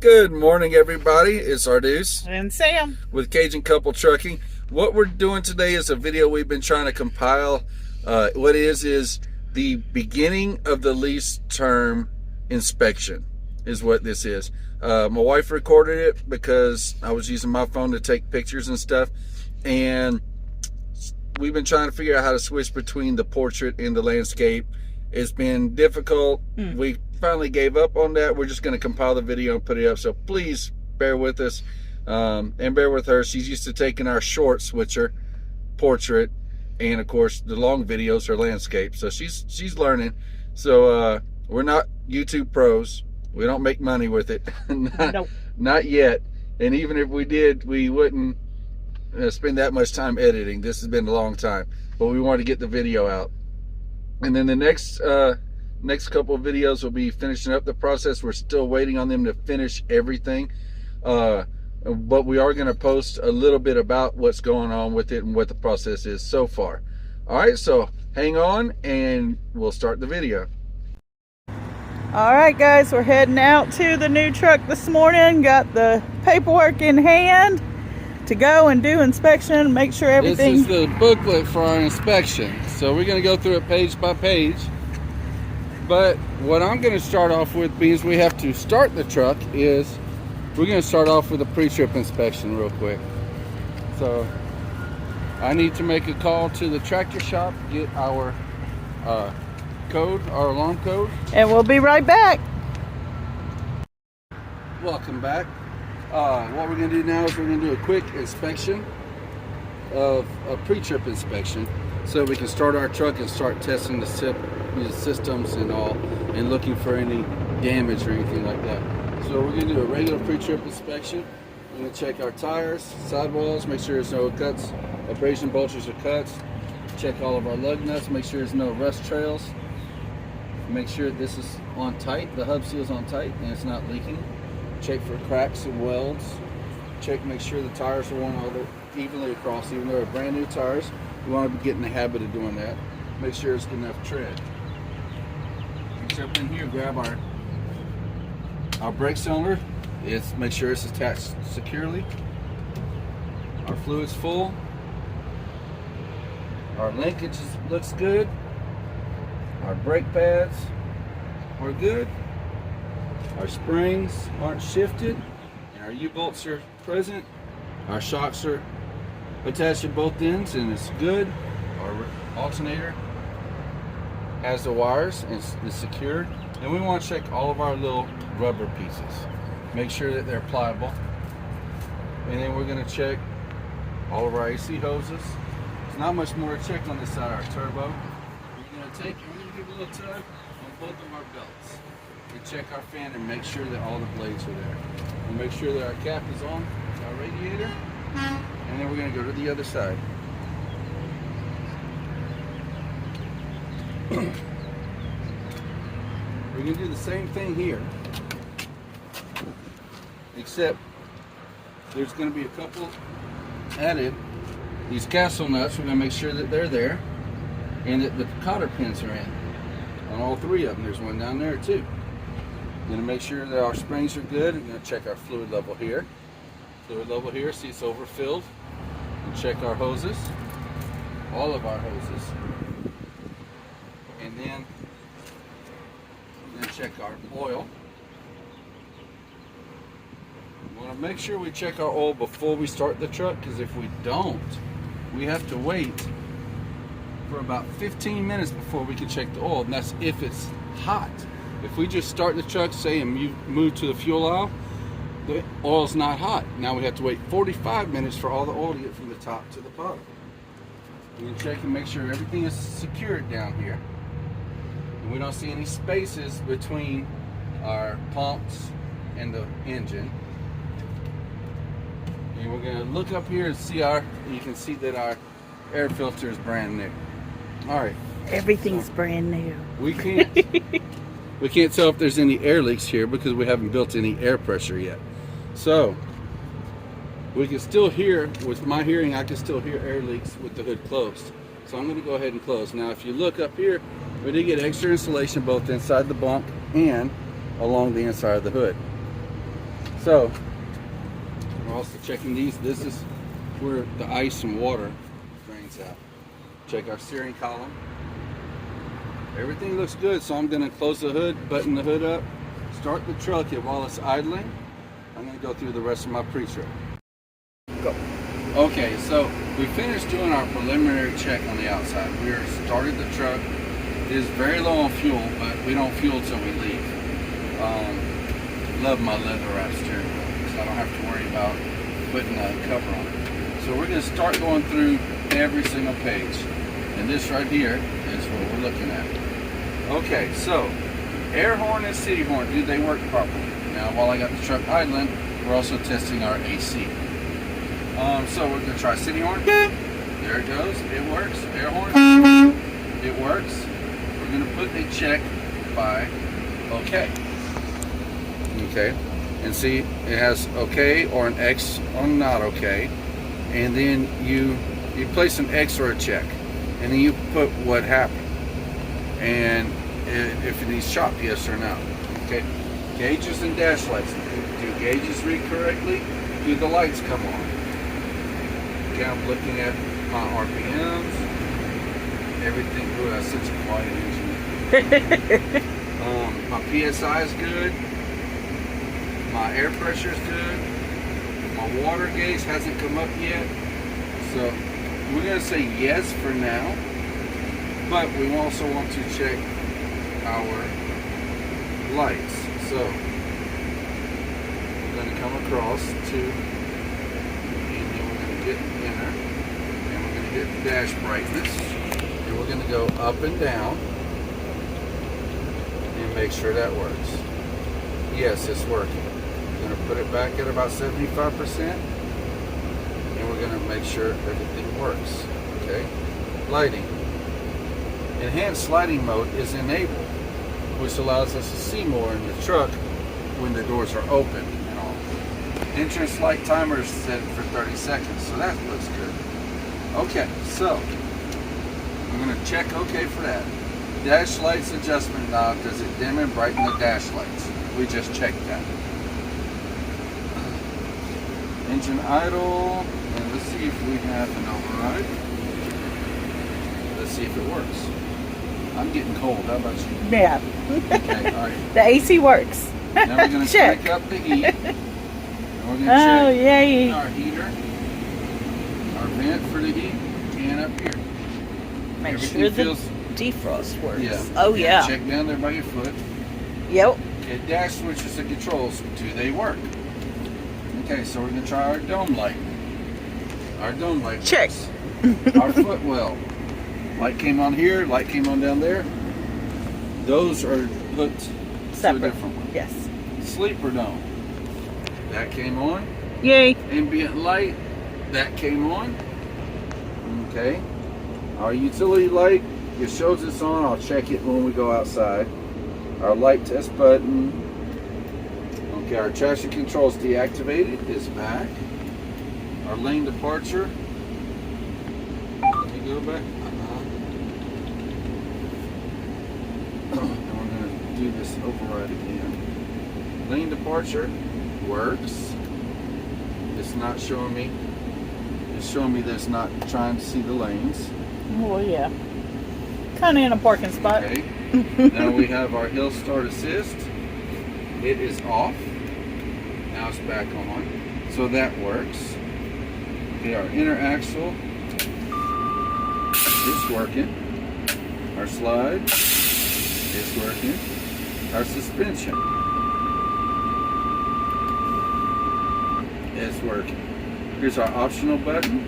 Good morning, everybody. It's Ardus and Sam with Cajun Couple Trucking. What we're doing today is a video we've been trying to compile. What is the beginning of the lease term inspection is what this is. My wife recorded it because I was using my phone to take pictures and stuff, and we've been trying to figure out how to switch between the portrait and the landscape. It's been difficult. We finally gave up on that. We're just going to compile the video and put it up, so please bear with us and bear with her. She's used to taking our short switcher portrait, and of course the long videos are landscape, so she's learning. So we're not YouTube pros. We don't make money with it. Nope. Not yet, and even if we did, we wouldn't spend that much time editing. This has been a long time, but we want to get the video out. And then the next couple of videos will be finishing up the process. We're still waiting on them to finish everything, but we are going to post a little bit about what's going on with it and what the process is so far. All right, so hang on and we'll start the video. All right, guys, we're heading out to the new truck this morning. Got the paperwork in hand to go and do inspection, make sure everything. This is the booklet for our inspection, so we're going to go through it page by page. But what I'm going to start off with, because we have to start the truck, is we're going to start off with a pre-trip inspection real quick. So I need to make a call to the tractor shop, get our code, our alarm code. And we'll be right back. Welcome back. What we're going to do now is we're going to do a quick inspection of a pre-trip inspection, so we can start our truck and start testing the systems and all, and looking for any damage or anything like that. So we're going to do a regular pre-trip inspection. We're going to check our tires, sidewalls, make sure there's no cuts, abrasion bulges or cuts. Check all of our lug nuts, make sure there's no rust trails. Make sure this is on tight, the hub seal is on tight and it's not leaking. Check for cracks and welds. Check, make sure the tires are worn all evenly across. Even though they're brand new tires, we want to get in the habit of doing that. Make sure it's enough tread. Jump in here, grab our brake cylinder. Make sure it's attached securely. Our fluid's full. Our linkage looks good. Our brake pads are good. Our springs aren't shifted, and our U-bolts are present. Our shocks are attached at both ends and it's good. Our alternator has the wires and is secured. And we want to check all of our little rubber pieces. Make sure that they're pliable. And then we're going to check all of our AC hoses. There's not much more to check on this side of our turbo. We're going to give a little tug on both of our belts. We check our fan and make sure that all the blades are there. We'll make sure that our cap is on our radiator, and then we're going to go to the other side. We're going to do the same thing here, except there's going to be a couple added. These castle nuts, we're going to make sure that they're there and that the cotter pins are in on all three of them. There's one down there too. Going to make sure that our springs are good. I'm going to check our fluid level here. See it's overfilled. And check our hoses, all of our hoses. And then check our oil. We want to make sure we check our oil before we start the truck, because if we don't, we have to wait for about 15 minutes before we can check the oil, and that's if it's hot. If we just start the truck, say, and move to the fuel aisle, the oil's not hot. Now we have to wait 45 minutes for all the oil to get from the top to the bottom. We can check and make sure everything is secured down here. And we don't see any spaces between our pumps and the engine. And we're going to look up here and see you can see that our air filter is brand new. All right. Everything's brand new. We can't tell if there's any air leaks here because we haven't built any air pressure yet. So we can still hear, with my hearing, I can still hear air leaks with the hood closed. So I'm going to go ahead and close. Now if you look up here, we did get extra insulation both inside the bunk and along the inside of the hood. So we're also checking these. This is where the ice and water drains out. Check our steering column. Everything looks good, so I'm going to close the hood, button the hood up, start the truck, and while it's idling, I'm going to go through the rest of my pre-trip. Go. Okay, so we finished doing our preliminary check on the outside. We started the truck. It is very low on fuel, but we don't fuel till we leave. Love my leather wrap steering wheel, so I don't have to worry about putting a cover on it. So we're going to start going through every single page. And this right here is what we're looking at. Okay, so air horn and city horn, do they work properly? Now, while I got the truck idling, we're also testing our AC. So we're going to try city horn. There it goes. It works. Air horn. It works. We're going to put a check by OK. Okay. And see, it has OK or an X on not OK. And then you place an X or a check. And then you put what happened. And if it needs chopped, yes or no. Okay. Gauges and dash lights. Do gauges read correctly? Do the lights come on? Okay, I'm looking at my RPMs. Everything. Ooh, that's such a quiet engine. My PSI is good. My air pressure is good. My water gauge hasn't come up yet. So we're going to say yes for now. But we also want to check our lights. So we're going to come across to, and then we're going to hit enter, and we're going to hit dash brightness, and we're going to go up and down and make sure that works. Yes, it's working. We're going to put it back at about 75%, and we're going to make sure everything works. Okay, lighting. Enhanced lighting mode is enabled, which allows us to see more in the truck when the doors are open and all. Entrance light timer is set for 30 seconds, so that looks good. Okay, so I'm going to check OK for that. Dash lights adjustment knob, does it dim and brighten the dash lights? We just checked that. Engine idle, and let's see if we have an override. Let's see if it works. I'm getting cold. How about you? Yeah. Okay, all right. The AC works. Now we're going to check. crank up the heat. And we're going to Oh, check yay. our heater, our vent for the heat, and up here. Make Everything sure the feels, defrost works. yeah. Oh, yeah. Check down there by your foot. Yep. Okay, dash switches and controls. Do they work? Okay, so we're going to try our dome light. Our dome light. Check. Works. Our footwell. Light came on here, light came on down there. Those are hooked Separate. to a different one. Yes. Sleeper dome. That came on. Yay. Ambient light. That came on. Okay. Our utility light, it shows it's on. I'll check it when we go outside. Our light test button. Okay, our traction control is deactivated. It's back. Our lane departure. Let me go back. And we're going to do this override again. Lane departure works. It's not showing me. It's showing me that it's not trying to see the lanes. Well, yeah. Kind of in a parking spot. Okay. Now we have our hill start assist. It is off. Now it's back on. So that works. Okay, our inner axle is working. Our slide is working. Our suspension is working. Here's our optional button.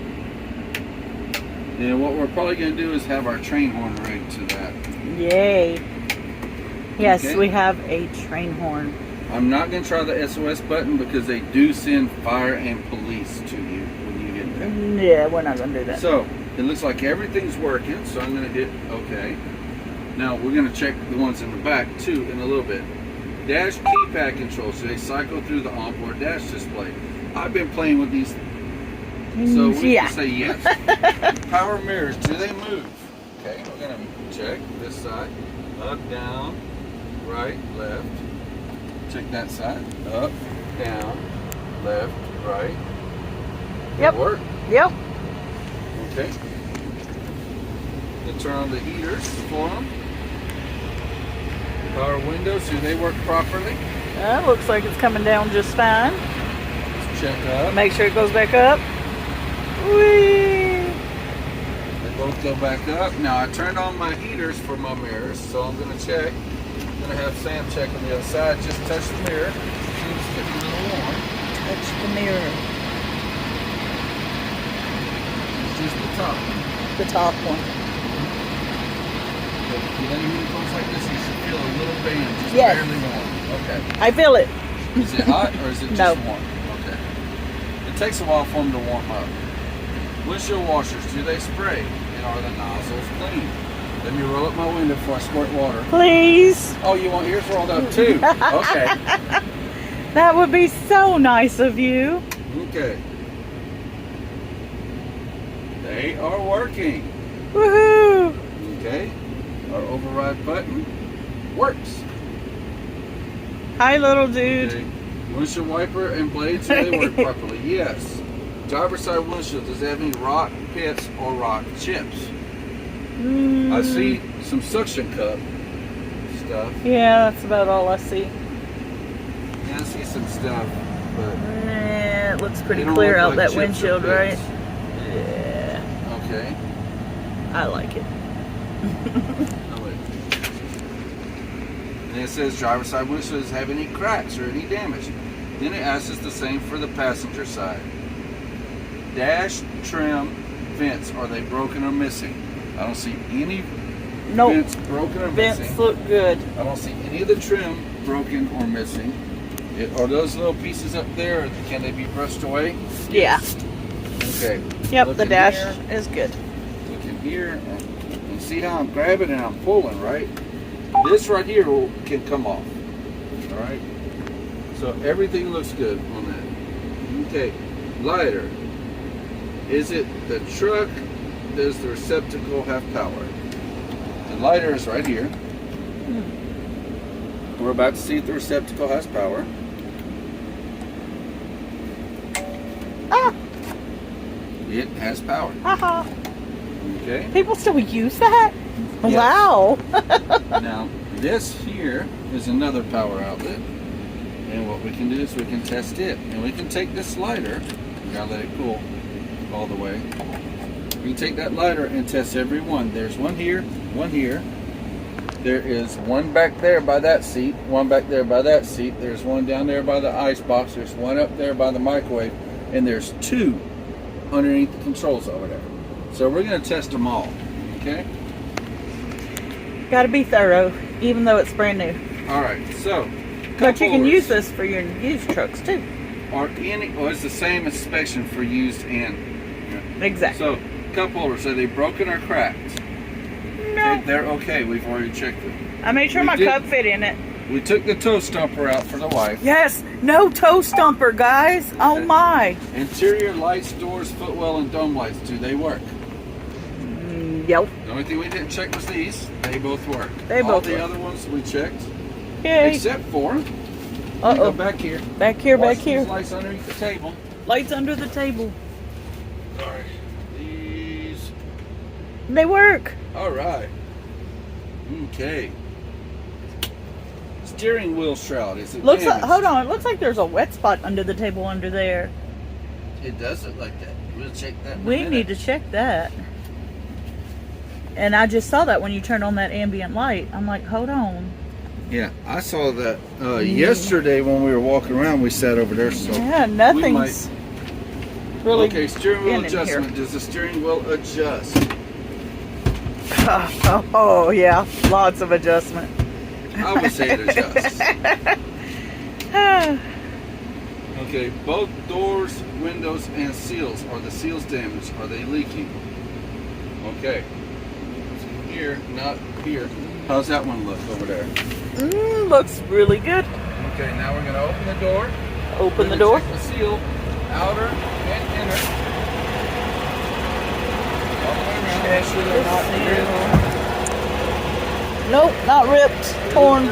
And what we're probably going to do is have our train horn rigged to that. Yay. Yes, Okay. we have a train horn. I'm not going to try the SOS button because they do send fire and police to you when you get there. Yeah, we're not going to do that. So, it looks like everything's working, so I'm going to hit OK. Now, we're going to check the ones in the back, too, in a little bit. Dash keypad controls, so they cycle through the onboard dash display. I've been playing with these, so we Yeah. can say yes. Power mirrors, do they move? Okay, we're going to check this side. Up, down, right, left. Check that side. Up, down, left, right. Yep. Good work. Yep. Okay. Then turn on the heaters for them. Power windows, do they work properly? Looks like it's coming down just fine. Let's check up. Make sure it goes back up. Whee! They both go back up. Now I turned on my heaters for my mirrors, so I'm going to check. I'm going to have Sam check on the other side. Just touch the mirror. See if it's getting a little warm. Touch the mirror. It's just the top. The top one. But you let your heater close like this, you should feel a little band, just Yes. barely warm. Okay. I feel it. Is it hot or is it just No. warm? Okay. It takes a while for them to warm up. Windshield washers, do they spray? And are the nozzles clean? Let me roll up my window before I squirt water. Please. Oh, you want yours rolled up too? Okay. That would be so nice of you. Okay. They are working. Woohoo! Okay. Our override button works. Hi, little dude. Okay. Windshield wiper and blades, do they work properly? Yes. Driver's side windshield, does it have any rock pits or rock chips? I see some suction cup stuff. Yeah, that's about all I see. Yeah, I see some stuff, but Nah, it looks pretty they don't clear look out like that chips or windshield, right? pits. Yeah, Okay. I like it. Oh, wait. And it says driver's side windshield does have any cracks or any damage. Then it asks us the same for the passenger side. Dash, trim, vents, are they broken or missing? I don't see any Nope. vents broken or missing. Vents look good. I don't see any of the trim broken or missing. Are those little pieces up there, or can they be brushed away? Yeah. Okay. Yep, Look the in dash here, is good. look in here, and see how I'm grabbing and I'm pulling, right? This right here can come off. All right. So everything looks good on that. Okay. Lighter. Is it the truck? Does the receptacle have power? The lighter is right here. We're about to see if the receptacle has power. Ah! It has power. Haha. Okay. People still use that? Yes. Wow. Now, this here is another power outlet. And what we can do is we can test it. And we can take this lighter, you gotta let it cool all the way. We can take that lighter and test every one. There's one here, one here. There is one back there by that seat, one back there by that seat. There's one down there by the ice box. There's one up there by the microwave. And there's two underneath the controls over there. So we're gonna test them all, okay? Gotta be thorough, even though it's brand new. All right, so. But you can cup use holders this for your used trucks too. are it's the same inspection for used and. Exactly. So, cup holders, are they broken or cracked? No. They're okay. We've already checked them. I made sure We my did- cup fit in it. We took the toe stumper out for the wife. Yes, no toe stumper, guys. Oh my. Interior lights, doors, footwell, and dome lights, do they work? Yep. The only thing we didn't check was these. They both work. They All both the work. other ones we checked, Yay. except for. Go Uh-oh. back here. Back here, Watch back here. these lights underneath the table. Lights under the table. All right. These. They work. All right. Okay. Steering wheel shroud. Is it Looks like, damaged? hold on. It looks like there's a wet spot under the table under there. It does look like that. We'll check that in a We minute. need to check that. And I just saw that when you turned on that ambient light. I'm like, hold on. Yeah, I saw that yesterday when we were walking around. We sat over there. So Yeah, nothing's really. okay, steering wheel in here. adjustment. Does the steering wheel adjust? Oh, yeah, lots of adjustment. I would say it adjusts. Okay, both doors, windows, and seals. Are the seals damaged? Are they leaking? Okay. So here, not here. How's that one look over there? Looks really good. Okay, now we're going to open the door. Open the We're door. gonna check the seal, outer and inner. All the way around. Make sure they're not Nope, not ripped, torn.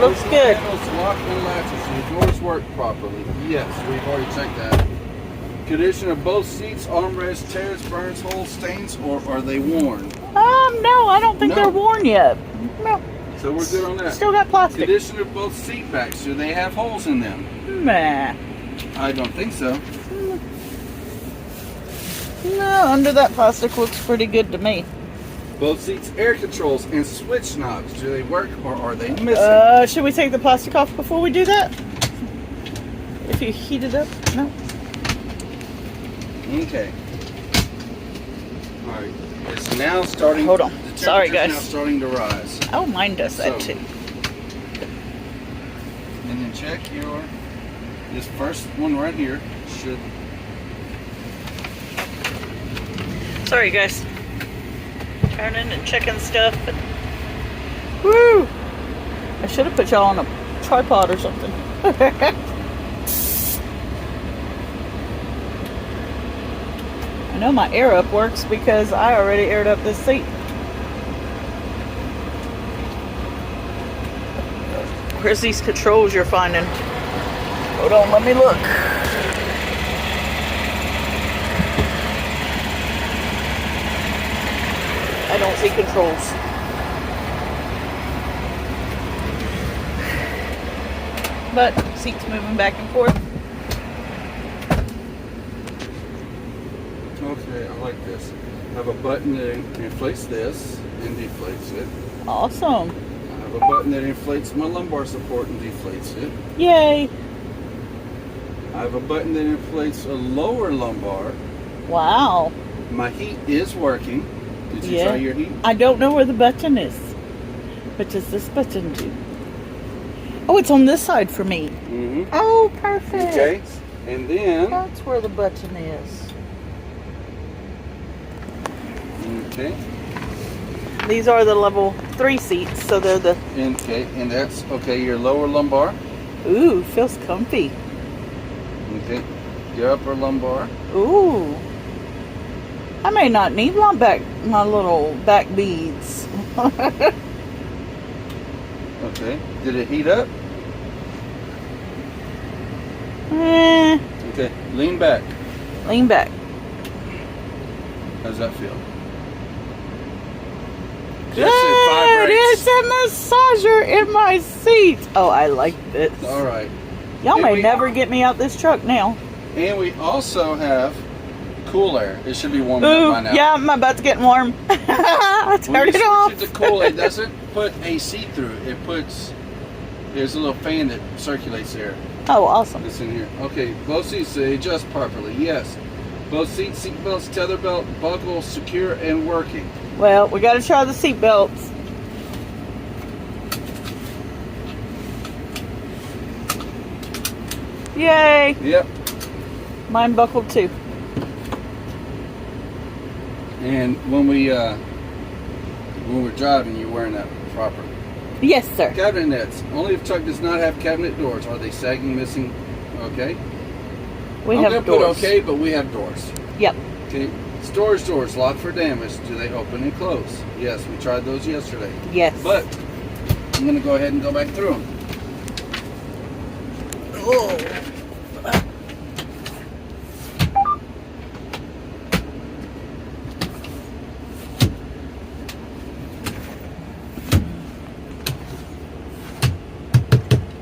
Looks good. Panels lock and latches. Your doors work properly. Yes, we've already checked that. Condition of both seats, armrests, tears, burns, holes, stains, or are they worn? No, I don't think they're worn yet. No. So we're good on that. Still got plastic. Condition of both seat backs. Do they have holes in them? Nah. I don't think so. No, under that plastic looks pretty good to me. Both seats, air controls, and switch knobs. Do they work or are they missing? Should we take the plastic off before we do that? If you heat it up? No. Okay. All right. It's now starting. Hold on. The Sorry, guys. Now starting to rise. Oh, mine does that too. And then check this first one right here should. Sorry, guys. Turning and checking stuff. But woo! I should have put y'all on a tripod or something. I know my air up works because I already aired up this seat. Where's these controls you're finding? Hold on, let me look. I don't see controls. But seats moving back and forth. Okay, I like this. I have a button that inflates this and deflates it. Awesome. I have a button that inflates my lumbar support and deflates it. Yay. I have a button that inflates a lower lumbar. Wow. My heat is working. Did you try your heat? I don't know where the button is. What does this button do? Oh, it's on this side for me. Mm-hmm. Oh, perfect. Okay. And then. That's where the button is. Okay. These are the level 3 seats, so they're the. Okay, and that's okay. Your lower lumbar. Ooh, feels comfy. Okay. Your upper lumbar. Ooh. I may not need my little back beads. Okay. Did it heat up? Okay. Lean back. Lean back. How does that feel? Good. It's a massager in my seat. Oh, I like this. All right. Y'all may never get me out this truck now. And we also have cool air. It should be warm up by now. Yeah, my butt's getting warm. Turn it off. When you switch it to cool, it doesn't put AC through it. There's a little fan that circulates air. Oh, awesome. It's in here. Okay, both seats, they adjust properly. Yes. Both seats, seat belts, tether belt, buckle, secure and working. Well, we got to try the seat belts. Yay. Yep. Mine buckled too. And when we're driving, you're wearing that properly. Yes, sir. Cabinet nets. Only if truck does not have cabinet doors. Are they sagging, missing? Okay. We I'm have gonna doors. put okay, but we have doors. Yep. Okay. Storage doors locked for damage. Do they open and close? Yes, we tried those yesterday. Yes. But I'm gonna go ahead and go back through them. Oh.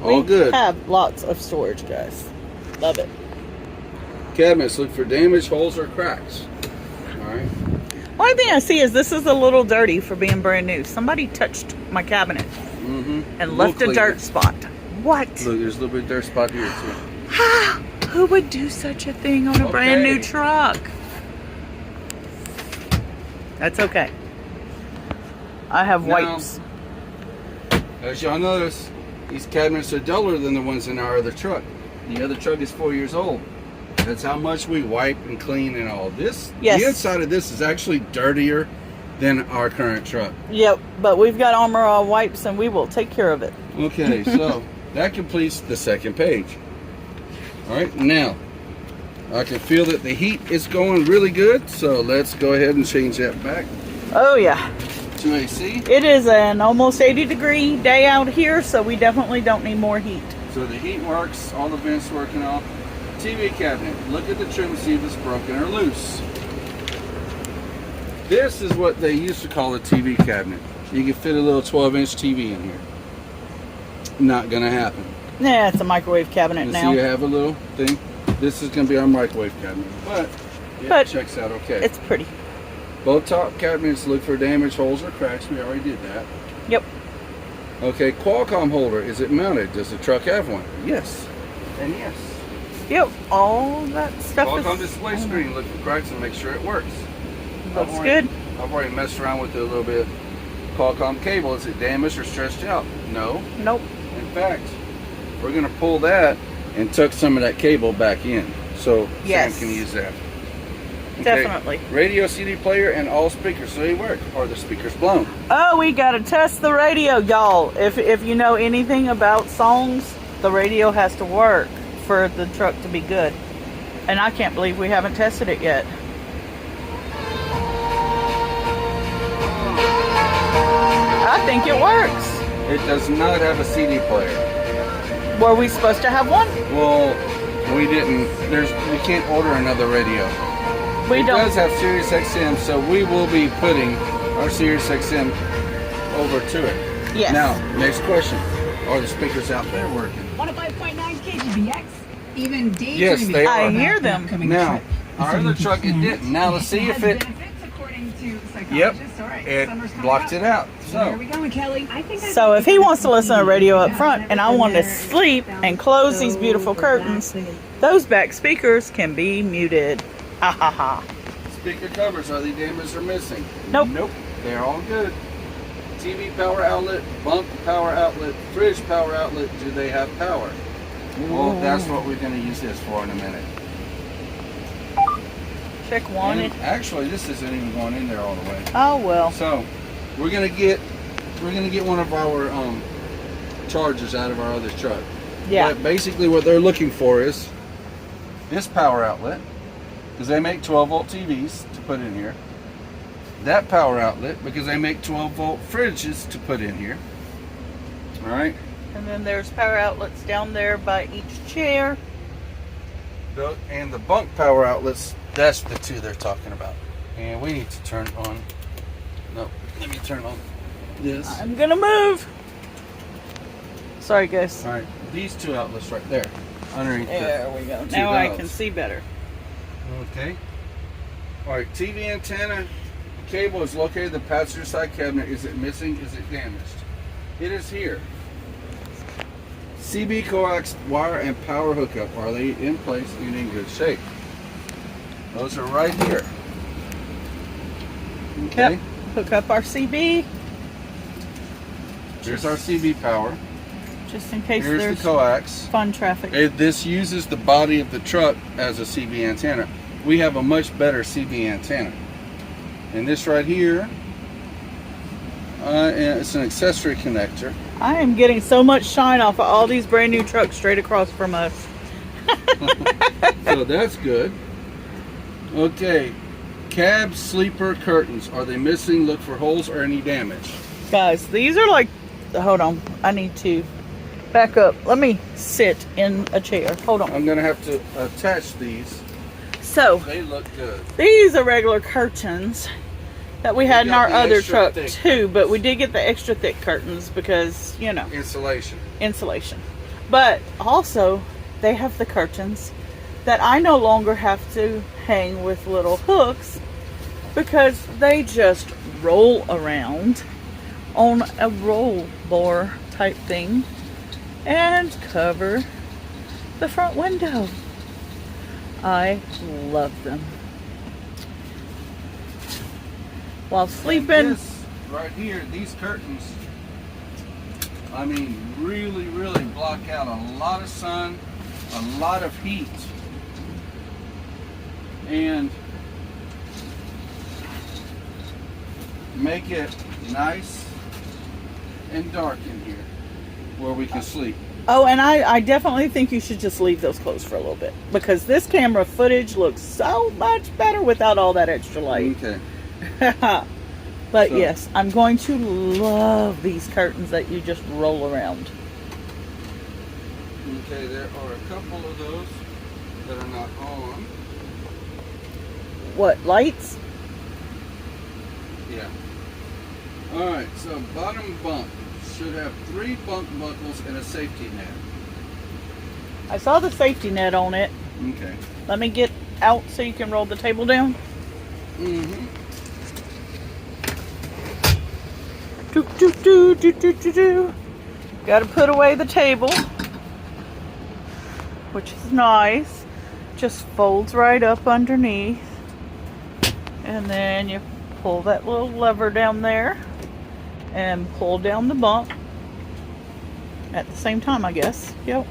All good. We have lots of storage, guys. Love it. Cabinets, look for damage, holes, or cracks. All right. Only thing I see is this is a little dirty for being brand new. Somebody touched my cabinet and left a dirt spot. What? Look, there's a little bit of dirt spot here too. Who would do such a thing on a brand new truck? That's okay. I have wipes. As y'all notice, these cabinets are duller than the ones in our other truck. The other truck is 4 years old. That's how much we wipe and clean and all this. Yes. The inside of this is actually dirtier than our current truck. Yep, but we've got Armor All wipes and we will take care of it. Okay, so that completes the second page. All right, now I can feel that the heat is going really good, so let's go ahead and change that back. Oh yeah. to AC. It is an almost 80-degree day out here, so we definitely don't need more heat. So the heat works, all the vents working off. TV cabinet, look at the trim, see if it's broken or loose. This is what they used to call a TV cabinet. You can fit a little 12-inch TV in here. Not gonna happen. Yeah, it's a microwave cabinet now. See, you have a little thing. This is gonna be our microwave cabinet, but it checks out okay. It's pretty. Both top cabinets look for damage, holes, or cracks. We already did that. Yep. Okay, Qualcomm holder. Is it mounted? Does the truck have one? Yes. And yes. Yep. All that stuff Qualcomm is display screen. Look for cracks and make sure it works. Looks good. I've already messed around with it a little bit. Qualcomm cable. Is it damaged or stretched out? No. Nope. In fact, we're going to pull that and tuck some of that cable back in so Sam can use that. Okay. Definitely. Radio, CD player, and all speakers. So they work. Are the speakers blown? Oh, we got to test the radio, y'all. If you know anything about songs, the radio has to work for the truck to be good. And I can't believe we haven't tested it yet. I think it works. It does not have a CD player. Were we supposed to have one? Well, we didn't. We can't order another radio. It does have Sirius XM, so we will be putting our Sirius XM over to it. Yes. Now, next question. Are the speakers out there working? 105.9 KGBX. Even daydreaming. Yes, they are. I hear them. Now, our other truck, it didn't. Now, let's see if it... Yep, it blocked it out. So, here we go, Kelly. So if he wants to listen to radio up front and I want to sleep and close these beautiful curtains, those back speakers can be muted. Ha ha ha. speaker covers, are they damaged or missing? Nope. Nope, they're all good. TV power outlet, bunk power outlet, fridge power outlet, do they have power? Well, that's what we're going to use this for in a minute. Check one. And actually, this isn't even going in there all the way. Oh well. So we're gonna get one of our chargers out of our other truck. Yeah. But basically, what they're looking for is this power outlet, because they make 12-volt TVs to put in here. That power outlet, because they make 12-volt fridges to put in here. All right. And then there's power outlets down there by each chair. And the bunk power outlets, that's the two they're talking about. And we need to turn on, no, let me turn on this. I'm gonna move. Sorry guys. All right, these two outlets right there, underneath There we go. two Now I valves. can see better. Okay. All right, TV antenna cable is located in the passenger side cabinet. Is it missing? Is it damaged? It is here. CB coax wire and power hookup, are they in place and in good shape? Those are right here. Okay. Yep. Hook up our CB Here's our CB power. just in case Here's there's the coax. fun traffic. This uses the body of the truck as a CB antenna. We have a much better CB antenna. And this right here, it's an accessory connector. I am getting so much shine off of all these brand new trucks straight across from us. So that's good. Okay, cab sleeper curtains. Are they missing? Look for holes or any damage. Guys, these are like, hold on, I need to back up. Let me sit in a chair. Hold on. I'm gonna have to attach these. So, They look good. these are regular curtains that we had in got our the other extra truck thick too, but we did get the extra thick curtains because, you know, Insulation. insulation. But also, they have the curtains that I no longer have to hang with little hooks because they just roll around on a roll bar type thing and cover the front window. I love them. While sleeping, This right here, these curtains, I mean, really, really block out a lot of sun, a lot of heat. And make it nice and dark in here where we can sleep. oh, and I definitely think you should just leave those closed for a little bit because this camera footage looks so much better without all that extra light. Okay. But So- yes, I'm going to love these curtains that you just roll around. Okay, there are a couple of those that are not on. What, lights? Yeah. Alright, so bottom bunk should have 3 bunk buckles and a safety net. I saw the safety net on it. Okay. Let me get out so you can roll the table down. Mm-hmm. Do, do, do, do, do, do, do. Gotta put away the table, which is nice. Just folds right up underneath. And then you pull that little lever down there and pull down the bunk at the same time, I guess. Yep.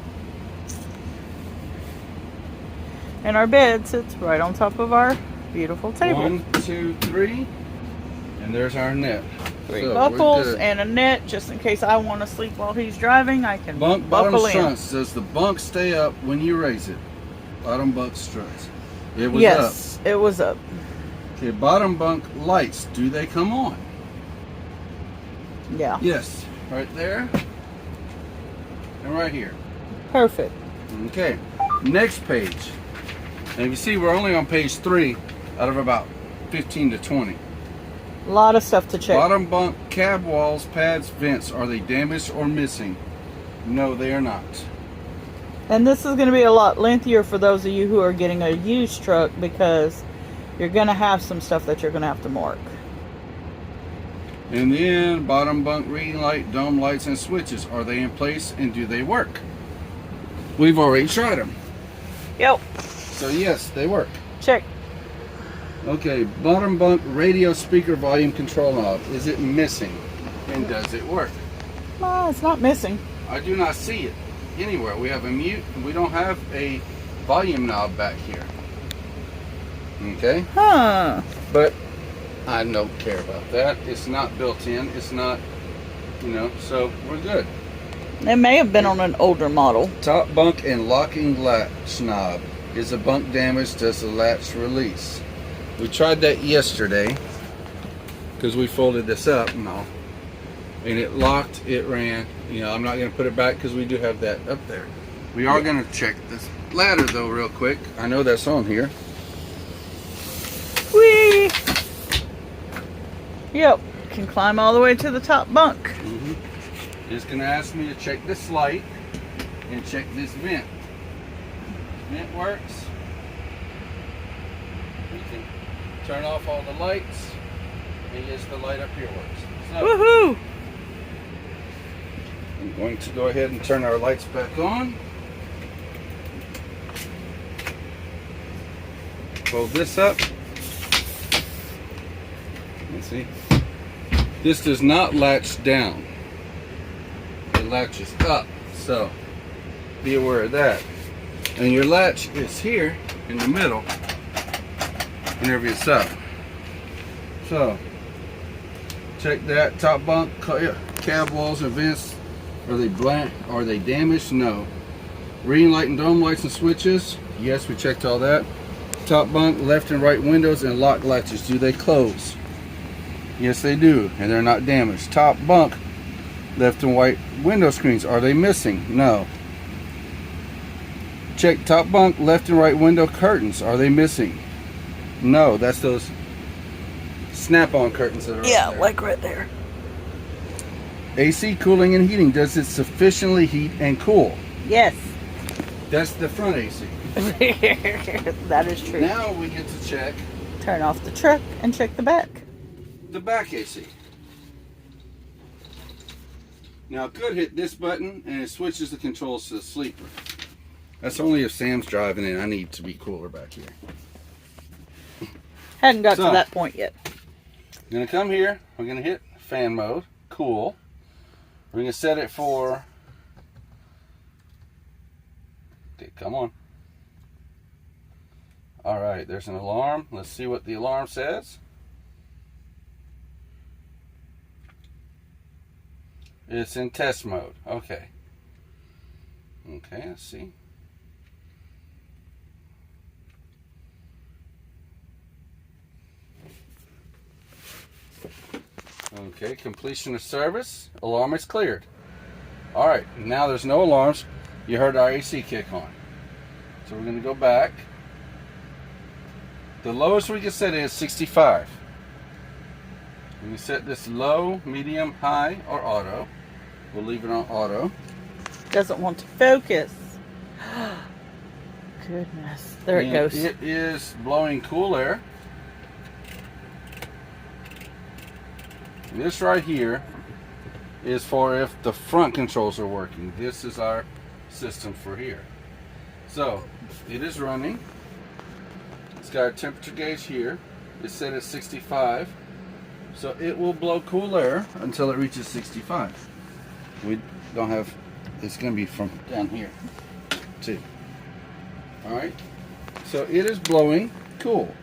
And our bed sits right on top of our beautiful table. 1, 2, 3. And there's our net. 3 So, we're buckles good. and a net, just in case I want to sleep while he's driving. I can Bunk bottom buckle in. struts. Does the bunk stay up when you raise it? Bottom bunk struts. It was Yes, it was up. up. Okay, bottom bunk lights. Do they come on? Yeah, Yes. Right there. And right here. perfect. Okay. Next page. And you see we're only on page 3 out of about 15 to 20. A lot of stuff to check. Bottom bunk cab walls, pads, vents. Are they damaged or missing? No, they are not. And this is going to be a lot lengthier for those of you who are getting a used truck, because you're going to have some stuff that you're going to have to mark. And then bottom bunk reading light, dome lights, and switches. Are they in place and do they work? We've already tried them. Yep, So yes, they work. check. Okay, bottom bunk radio speaker volume control knob. Is it missing? And does it work? It's not missing. I do not see it anywhere. We have a mute and we don't have a volume knob back here. Okay? Huh. But I don't care about that. It's not built in. It's not, so we're good. It may have been on an older model. Top bunk and locking latch knob. Is the bunk damaged? Does the latch release? We tried that yesterday because we folded this up and all. And it locked, it ran. I'm not going to put it back because we do have that up there. We are going to check this ladder though real quick. I know that's on here. Whee! Yep, can climb all the way to the top bunk. It's going to ask me to check this light and check this vent. Vent works. We can turn off all the lights, and yes, the light up here works. So Woohoo! I'm going to go ahead and turn our lights back on. Fold this up. Let's see. This does not latch down. It latches up. So be aware of that. And your latch is here in the middle whenever it's up. So check that. Top bunk, cab walls and vents. Are they blank? Are they damaged? No. Reading light and dome lights and switches. Yes, we checked all that. Top bunk, left and right windows and lock latches. Do they close? Yes, they do, and they're not damaged. Top bunk, left and right window screens. Are they missing? No. Check top bunk, left and right window curtains. Are they missing? No, that's those snap-on curtains that are Yeah, up there. like right there. AC cooling and heating. Does it sufficiently heat and cool? Yes. That's the front AC. That is true. Now we get to check Turn off the truck and check the back. the back AC. Now I could hit this button and it switches the controls to the sleeper. That's only if Sam's driving and I need to be cooler back here. Hadn't got So- to that point yet. I'm gonna come here, we're gonna hit fan mode, cool. We're gonna set it for, okay, come on. All right, there's an alarm. Let's see what the alarm says. It's in test mode. Okay. Okay, let's see. Okay, completion of service. Alarm is cleared. All right, now there's no alarms. You heard our AC kick on. So we're going to go back. The lowest we can set is 65. We can set this low, medium, high, or auto. We'll leave it on auto. Doesn't want to focus. Goodness. There it goes. It is blowing cool air. This right here is for if the front controls are working. This is our system for here. So it is running. It's got a temperature gauge here. It's set at 65. So it will blow cool air until it reaches 65. We don't have, it's going to be from down here too. Alright, so it is blowing cool.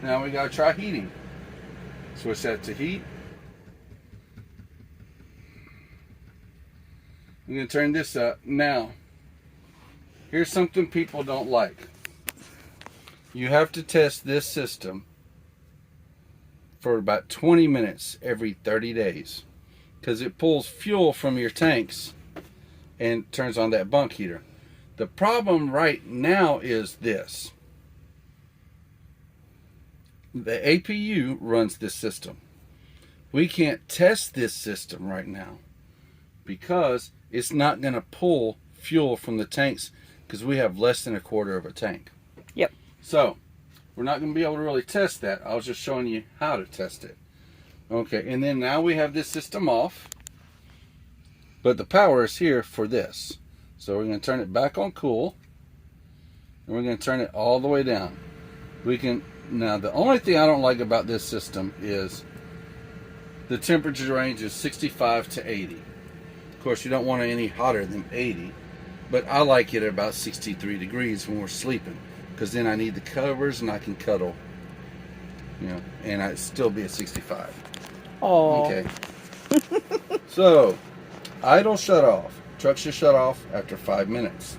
Now we got to try heating. Switch that to heat. I'm going to turn this up. Now, here's something people don't like. You have to test this system for about 20 minutes every 30 days because it pulls fuel from your tanks and turns on that bunk heater. The problem right now is this. The APU runs this system. We can't test this system right now because it's not going to pull fuel from the tanks because we have less than a quarter of a tank. Yep. So we're not going to be able to really test that. I was just showing you how to test it. Okay, and then now we have this system off, but the power is here for this. So we're going to turn it back on cool, and we're going to turn it all the way down. We can, now the only thing I don't like about this system is the temperature range is 65 to 80. Of course, you don't want it any hotter than 80, but I like it at about 63 degrees when we're sleeping, because then I need the covers and I can cuddle, you know, and I'd still be at 65. Oh. Okay. So, idle shut off. Truck should shut off after 5 minutes.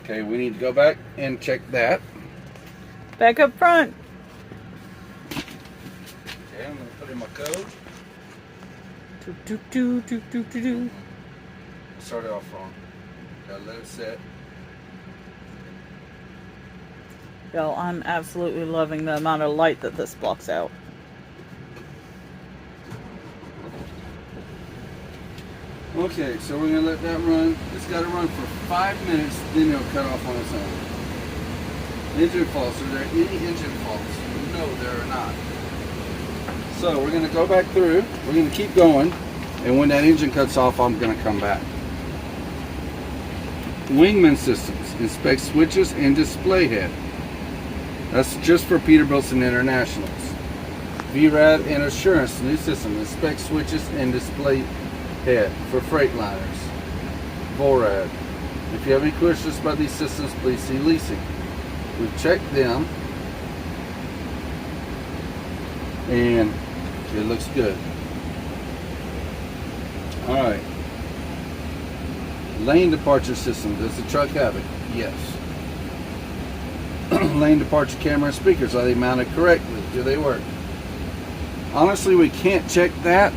Okay, we need to go back and check that. Back up front. Okay, I'm going to put in my code. Started off wrong. Gotta let it set. Y'all, I'm absolutely loving the amount of light that this blocks out. Okay, so we're going to let that run. It's got to run for 5 minutes, then it'll cut off on its own. Engine faults. Are there any engine faults? No, there are not. So we're going to go back through. We're going to keep going. And when that engine cuts off, I'm going to come back. Wingman systems. Inspect switches and display head. That's just for Peterbilts and Internationals. VEIAAN and Assurance, new system. Inspect switches and display head for Freightliners. VORAD. If you have any questions about these systems, please see leasing. We've checked them, and it looks good. All right. Lane departure system. Does the truck have it? Yes. Lane departure camera and speakers. Are they mounted correctly? Do they work? Honestly, we can't check that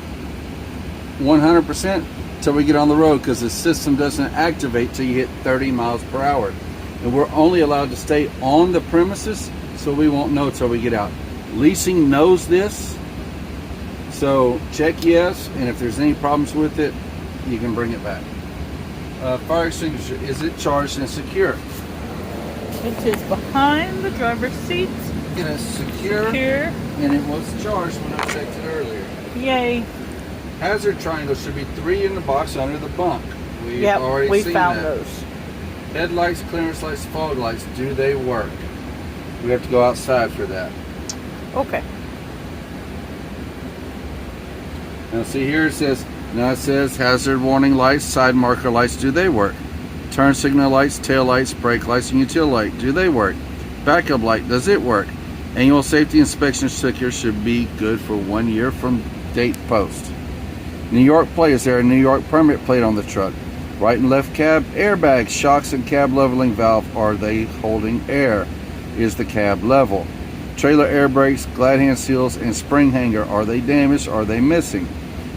100% till we get on the road because the system doesn't activate till you hit 30 miles per hour. And we're only allowed to stay on the premises, so we won't know till we get out. Leasing knows this, so check yes, and if there's any problems with it, you can bring it back. Fire extinguisher, is it charged and secure? It is behind the driver's seat. It is secure, and it was charged when I checked it earlier. Yay. Hazard triangle should be 3 in the box under the bunk. We've Yep, already we seen found that. those. Headlights, clearance lights, fog lights, do they work? We have to go outside for that. Okay. Now see here it says, now it says hazard warning lights, side marker lights, do they work? Turn signal lights, tail lights, brake lights, and utility light, do they work? Backup light, does it work? Annual safety inspection sticker should be good for 1 year from date post. New York plate, is there a New York permit plate on the truck? Right and left cab, airbags, shocks and cab leveling valve, are they holding air? Is the cab level? trailer air brakes, glad hand seals, and spring hanger. Are they damaged? Are they missing?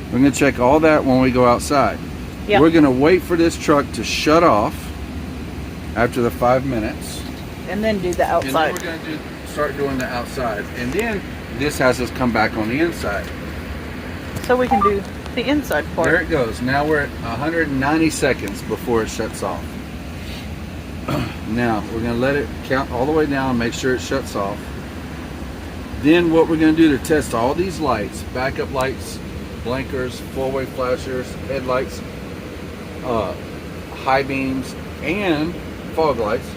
We're going to check all that when we go outside. Yeah. We're going to wait for this truck to shut off after the 5 minutes. And then do the outside. And then we're going to start doing the outside. And then this has us come back on the inside. So we can do the inside part. There it goes. Now we're at 190 seconds before it shuts off. Now we're going to let it count all the way down and make sure it shuts off. Then what we're going to do to test all these lights, backup lights, blinkers, four-way flashers, headlights, high beams, and fog lights,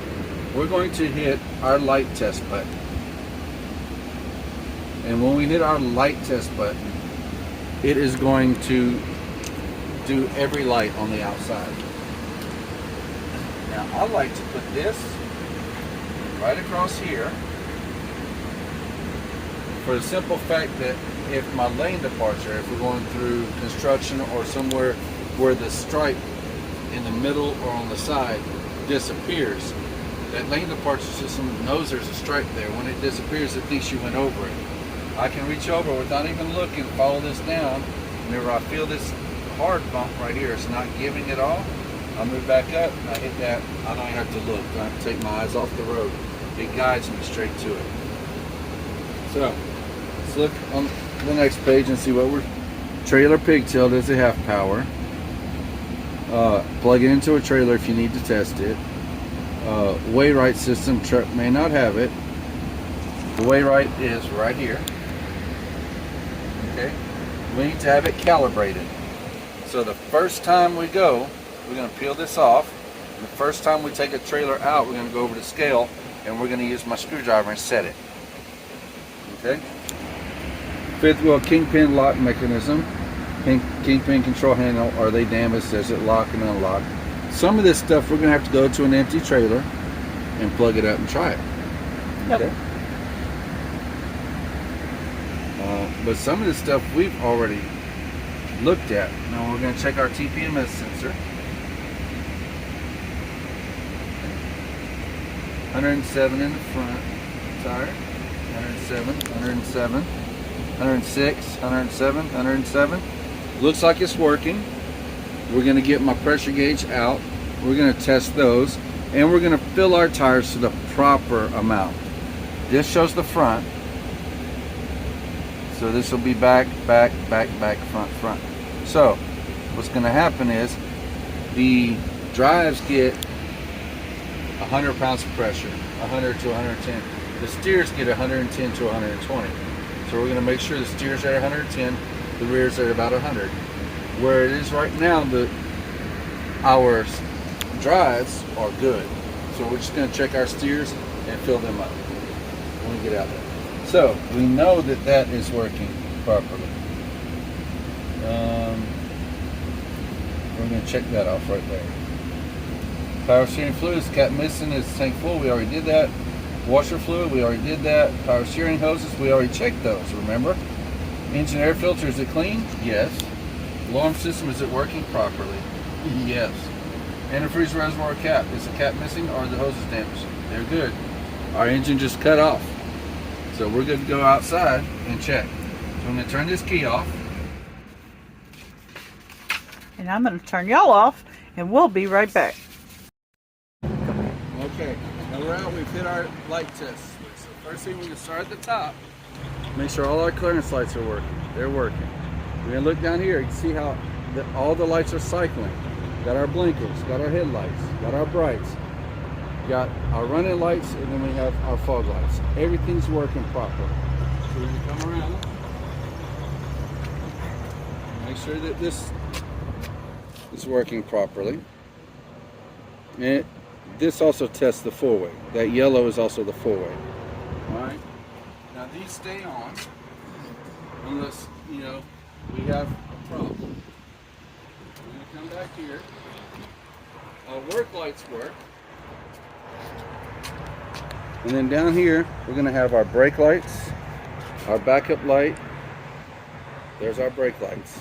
we're going to hit our light test button. And when we hit our light test button, it is going to do every light on the outside. Now I like to put this right across here for the simple fact that if my lane departure, if we're going through construction or somewhere where the stripe in the middle or on the side disappears, that lane departure system knows there's a stripe there. When it disappears, it thinks you went over it. I can reach over without even looking, follow this down. Whenever I feel this hard bump right here, it's not giving it all, I move back up, I hit that, I don't even have to look, I don't have to take my eyes off the road. It guides me straight to it. So, let's look on the next page and see what we're... Trailer pigtail, does it have power? Plug it into a trailer if you need to test it. Way right system, truck may not have it. The way right is right here. Okay, we need to have it calibrated. So the first time we go, we're going to peel this off. And the first time we take a trailer out, we're going to go over the scale and we're going to use my screwdriver and set it. Okay. Fifth wheel kingpin lock mechanism, kingpin control handle. Are they damaged? Does it lock and unlock? Some of this stuff we're going to have to go to an empty trailer and plug it up and try it. Okay. Yep. But some of this stuff we've already looked at. Now we're going to check our TPMS sensor. 107 in the front tire. 107, 107, 106, 107, 107. Looks like it's working. We're going to get my pressure gauge out. We're going to test those. And we're going to fill our tires to the proper amount. This shows the front. So this will be back, back, back, back, front, front. So what's going to happen is the drives get 100 pounds of pressure, 100 to 110. The steers get 110 to 120. So we're going to make sure the steers are at 110, the rears are about 100. Where it is right now, our drives are good. So we're just going to check our steers and fill them up when we get out there. So we know that that is working properly. We're going to check that off right there. Power steering fluid, cap missing, is tank full. We already did that. Washer fluid, we already did that. Power steering hoses, we already checked those, remember? Engine air filter, is it clean? Yes. Alarm system, is it working properly? Yes. Antifreeze reservoir cap, is the cap missing or are the hoses damaged? They're good. Our engine just cut off. So we're good to go outside and check. So I'm going to turn this key off. And I'm going to turn y'all off, and we'll be right back. Okay, now we're out. We've hit our light test. So first thing, we're going to start at the top. Make sure all our clearance lights are working. They're working. We're going to look down here. You can see how all the lights are cycling. Got our blinkers, got our headlights, got our brights, got our running lights, and then we have our fog lights. Everything's working properly. So we're going to come around. Make sure that this is working properly. And this also tests the four-way. That yellow is also the four-way. Alright. Now these stay on unless, we have a problem. We're going to come back here. Our work lights work. And then down here, we're going to have our brake lights, our backup light. There's our brake lights.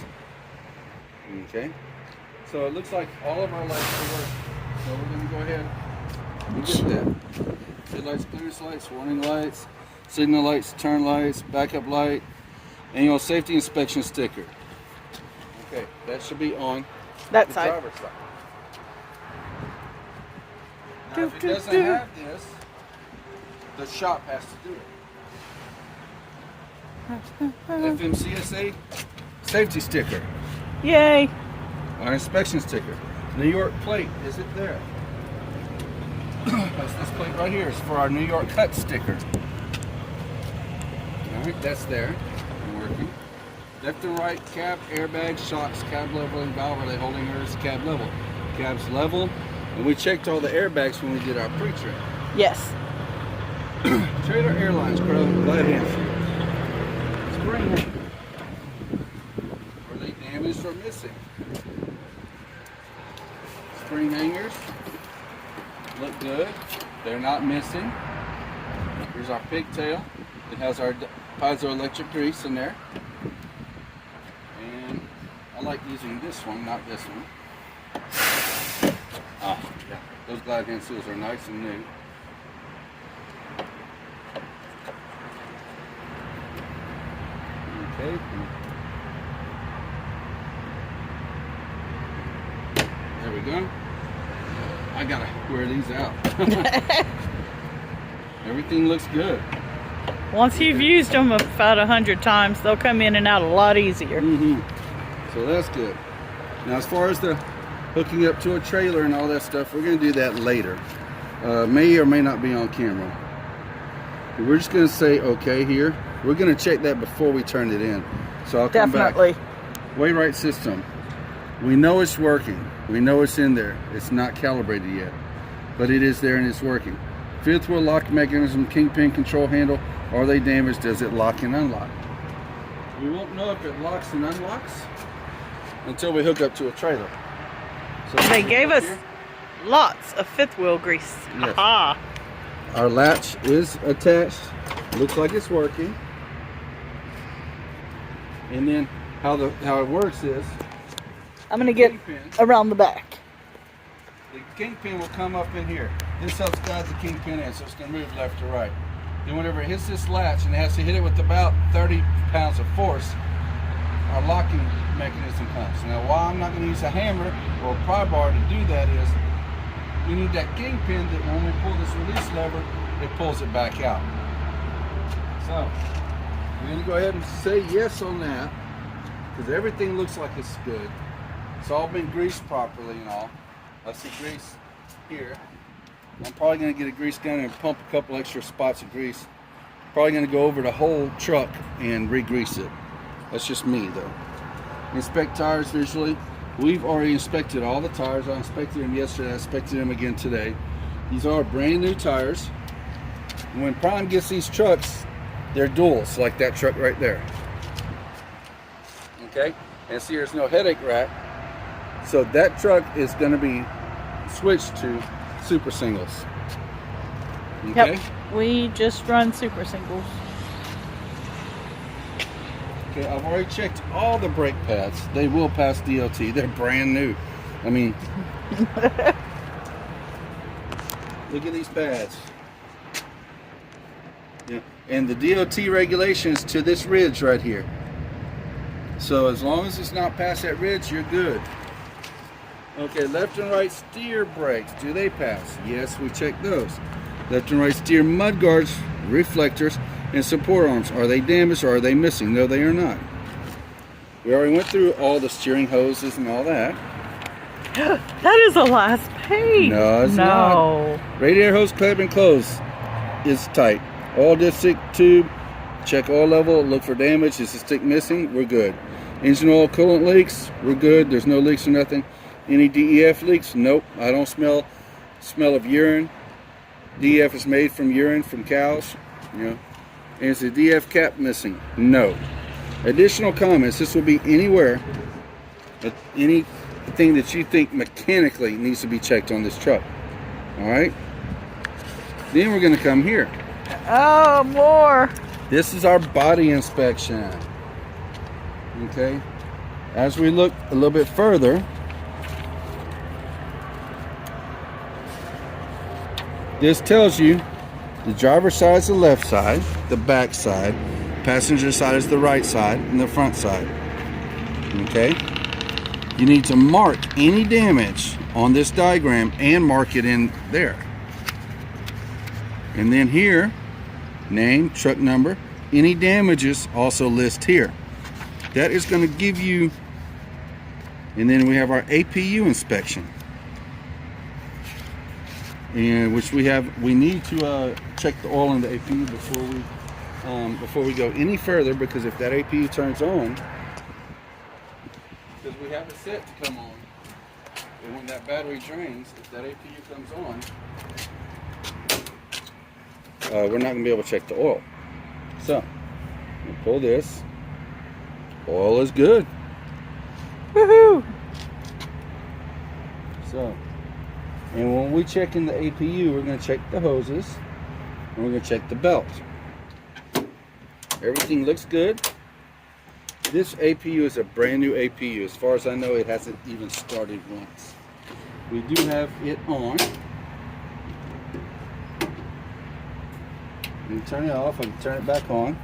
Okay. So it looks like all of our lights are working. So we're going to go ahead and get that. Headlights, clearance lights, warning lights, signal lights, turn lights, backup light, annual safety inspection sticker. Okay, that should be on That the side. driver's side. Now, if it doesn't have this, the shop has to do it. FMCSA safety sticker. Yay. Our inspection sticker. New York plate, is it there? That's this plate right here. It's for our New York cut sticker. Alright, that's there. Working. Left and right cab, airbag, shocks, cab level and valve relay holding hers, cab level. Cab's level. And we checked all the airbags when we did our pre-trip. Yes. Trailer Airlines, Crow, glad answer. Spring. Are they damaged or missing? Spring hangers look good. They're not missing. Here's our pigtail. It has our piezoelectric grease in there. And I like using this one, not this one. Ah, yeah. Those glide hand seals are nice and new. Okay. There we go. I gotta wear these out. Everything looks good. Once you've used them about 100 times, they'll come in and out a lot easier. So that's good. Now, as far as the hooking up to a trailer and all that stuff, we're going to do that later. May or may not be on camera. We're just going to say okay here. We're going to check that before we turn it in. So I'll come Definitely. back. Wayrite system. We know it's working. We know it's in there. It's not calibrated yet, but it is there and it's working. Fifth wheel lock mechanism, kingpin control handle. Are they damaged? Does it lock and unlock? We won't know if it locks and unlocks until we hook up to a trailer. So They gave us lots of fifth wheel grease. Yes. Aha. Our latch is attached. Looks like it's working. And then how it works is I'm gonna get around the back. the kingpin will come up in here. This helps guide the kingpin in, so it's going to move left to right. Then whenever it hits this latch, and it has to hit it with about 30 pounds of force, our locking mechanism comes. Now, why I'm not going to use a hammer or a pry bar to do that is we need that kingpin that when we pull this release lever, it pulls it back out. So, we're going to go ahead and say yes on that, because everything looks like it's good. It's all been greased properly and all. I see grease here. I'm probably going to get a grease gun and pump a couple extra spots of grease. Probably going to go over the whole truck and re-grease it. That's just me though. Inspect tires visually. We've already inspected all the tires. I inspected them yesterday. I inspected them again today. These are brand new tires. When Prime gets these trucks, they're duals, like that truck right there. Okay? And see, there's no headache rack. So that truck is going to be switched to super singles. Okay? Yep. We just run super singles. Okay, I've already checked all the brake pads. They will pass DOT. They're brand new. I mean, look at these pads. Yeah. And the DOT regulations to this ridge right here. So as long as it's not past that ridge, you're good. Okay, left and right steer brakes. Do they pass? Yes, we checked those. Left and right steer mud guards, reflectors, and support arms. Are they damaged or are they missing? No, they are not. We already went through all the steering hoses and all that. That is the last page. No, it's not. Radiator hose clap and close is tight. Oil dipstick tube, check oil level, look for damage. Is the stick missing? We're good. Engine oil coolant leaks, we're good. There's no leaks or nothing. Any DEF leaks? Nope. I don't smell of urine. DEF is made from urine from cows. You know. And is the DF cap missing? No. Additional comments. This will be anywhere. Anything that you think mechanically needs to be checked on this truck. All right. Then we're going to come here. Oh, more. This is our body inspection. Okay. As we look a little bit further, this tells you The driver's side is the left side, the back side, passenger side is the right side, and the front side. Okay? You need to mark any damage on this diagram and mark it in there. And then here, name, truck number, any damages also list here. That is going to give you, and then we have our APU inspection. And which we need to check the oil in the APU before we go any further, because if that APU turns on, because we have it set to come on, and when that battery drains, if that APU comes on, we're not going to be able to check the oil. So we'll pull this. Oil is good. Woohoo! So, and when we check in the APU, we're going to check the hoses and we're going to check the belt. Everything looks good. This APU is a brand new APU. As far as I know, it hasn't even started once. We do have it on. You can turn it off, I can turn it back on.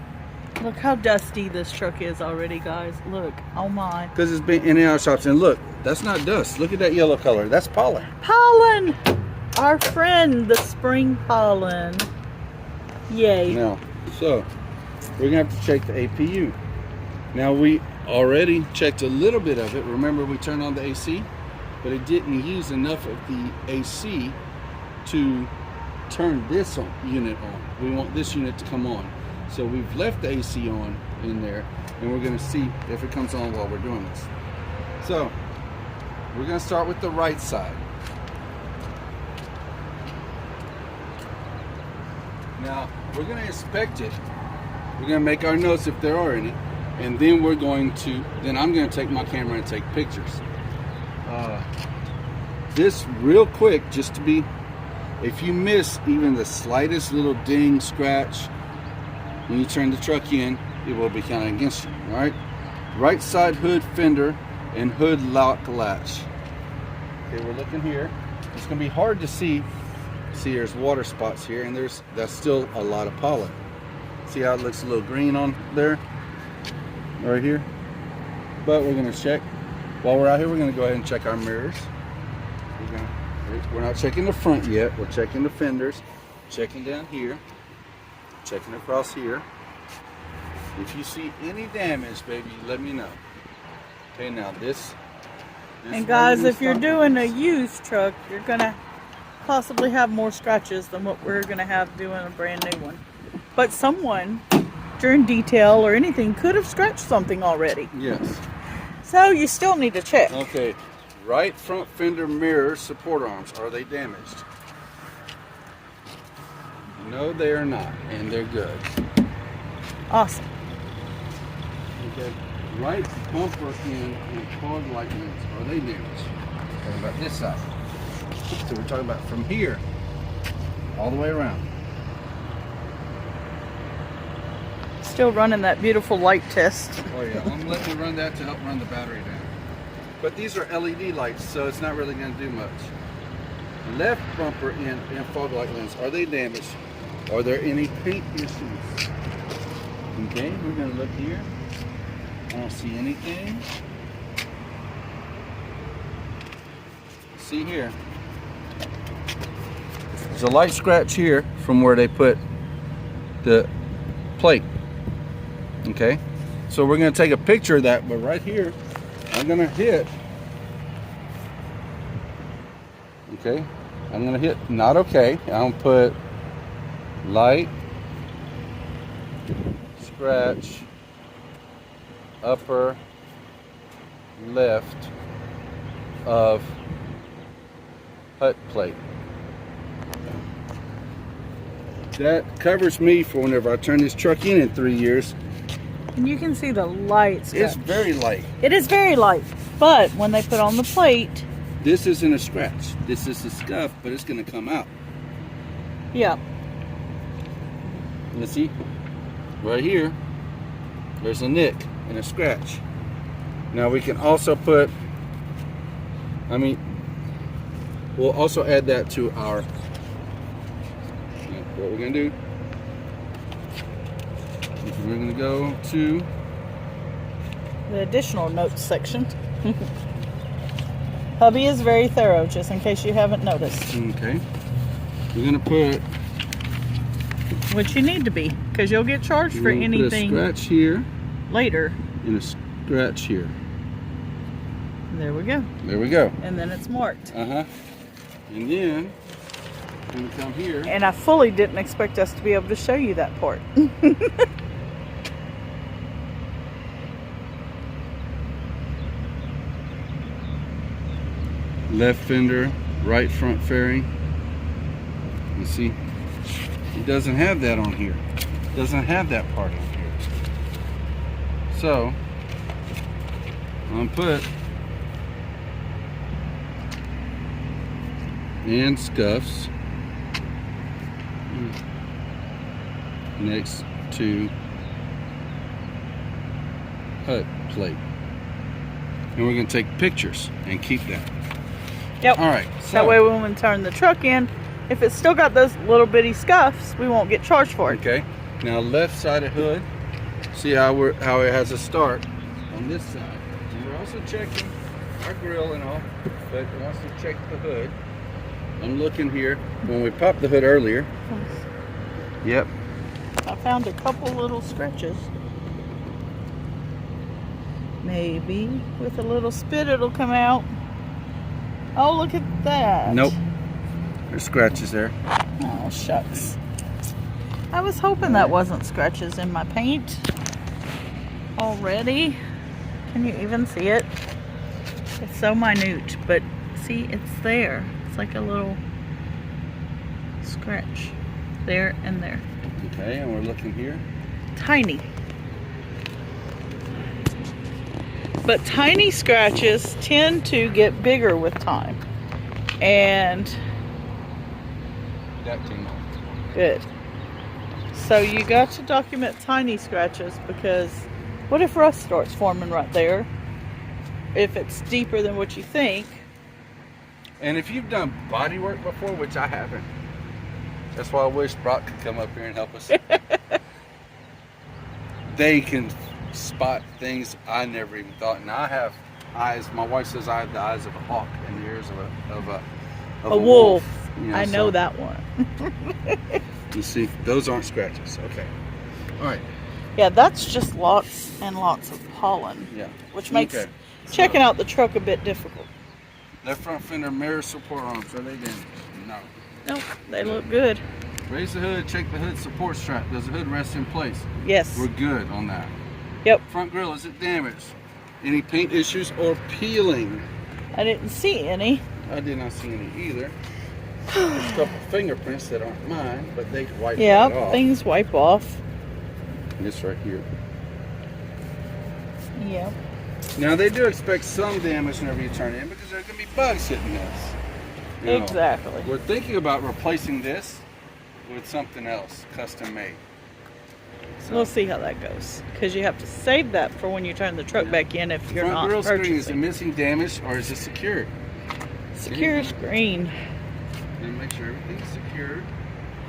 Look how dusty this truck is already, guys. Look, oh my. Because it's been in and out of shops. And look, that's not dust. Look at that yellow color. That's pollen. Pollen! Our friend, the spring pollen. Yay. Now, so we're going to have to check the APU. Now, we already checked a little bit of it. Remember, we turned on the AC, but it didn't use enough of the AC to turn this unit on. We want this unit to come on. So we've left the AC on in there, and we're going to see if it comes on while we're doing this. So we're going to start with the right side. Now we're going to inspect it. We're going to make our notes if there are any, and then I'm going to take my camera and take pictures. This real quick, just to be, if you miss even the slightest little ding, scratch, when you turn the truck in, it will be counted against you. All right. Right side hood fender and hood lock latch. Okay, we're looking here. It's going to be hard to see. See, there's water spots here, and that's still a lot of pollen. See how it looks a little green on there, right here. But we're going to check. While we're out here, we're going to go ahead and check our mirrors. We're not checking the front yet. We're checking the fenders. Checking down here. Checking across here. If you see any damage, baby, let me know. Okay, now this And guys, if you're doing a used truck, you're gonna possibly have more scratches than what we're gonna have doing a brand new one. But someone during detail or anything could have scratched something already. Yes. So you still need to check. Okay. Right front fender mirror support arms, are they damaged? No, they are not, and they're good. Awesome. Okay. Right bumper end and fog light lens, are they damaged? Talking about this side. So we're talking about from here all the way around. Still running that beautiful light test. Oh yeah, I'm letting you run that to help run the battery down. But these are LED lights, so it's not really going to do much. Left bumper end and fog light lens, are they damaged? Are there any paint issues? Okay, we're going to look here. I don't see anything. See here. There's a light scratch here from where they put the plate. Okay, so we're going to take a picture of that, but right here, I'm going to hit. Okay, I'm going to hit not okay. I'm going to put light scratch upper left of hut plate. That covers me for whenever I turn this truck in 3 years. And you can see the light scratch. It's very light. It is very light. But when they put on the plate, this isn't a scratch. This is a scuff, but it's going to come out. yeah. You see, right here, there's a nick and a scratch. Now we can also put, we'll also add that to our what we're gonna do is we're gonna go to the additional notes section. Hubby is very thorough, just in case you haven't noticed. okay. We're gonna put Which you need to be, because you'll get charged for anything put a scratch here later. and a scratch here. There we go. There we go. And then it's marked. And then we're gonna come here. And I fully didn't expect us to be able to show you that part. Left fender, right front fairing. You see, it doesn't have that on here. It doesn't have that part on here. So I'm gonna put and scuffs next to HUD plate, and we're gonna take pictures and keep that. Yep. All right. So That way when we turn the truck in, if it's still got those little bitty scuffs, we won't get charged for it. okay. Now left side of hood. See how it has a start on this side. And we're also checking our grill and all, but it wants to check the hood. I'm looking here when we popped the hood earlier. Yep. I found a couple little scratches. Maybe with a little spit it'll come out. Oh, look at that. Nope. There's scratches there. Oh, shucks. I was hoping that wasn't scratches in my paint already. Can you even see it? It's so minute, but see, it's there. It's like a little scratch there and there. Okay, and we're looking here. Tiny. But tiny scratches tend to get bigger with time. And That came off. good. So you got to document tiny scratches, because what if rust starts forming right there? If it's deeper than what you think. And if you've done body work before, which I haven't, that's why I wish Brock could come up here and help us. They can spot things I never even thought. And I have eyes. My wife says I have the eyes of a hawk and the ears of a wolf. You know, I know so that one. You see, those aren't scratches. Okay. All right. Yeah, that's just lots and lots of pollen. Yeah. Which makes Okay. checking out the truck a bit difficult. Left front fender mirror support arms. Are they damaged? No. Nope, they look good. Raise the hood. Check the hood support strap. Does the hood rest in place? Yes. We're good on that. Yep. Front grille, is it damaged? Any paint issues or peeling? I didn't see any. I did not see any either. There's a couple fingerprints that aren't mine, but they wipe Yeah, right off. things wipe off. This right here. Yep. Now they do expect some damage whenever you turn in, because there's gonna be bugs hitting this. You know, Exactly. we're thinking about replacing this with something else, custom made. So, We'll see how that goes, because you have to save that for when you turn the truck back in if you're front not grill screen, is it purchasing. missing damage or is it secured? Secure screen. And make sure everything's secured.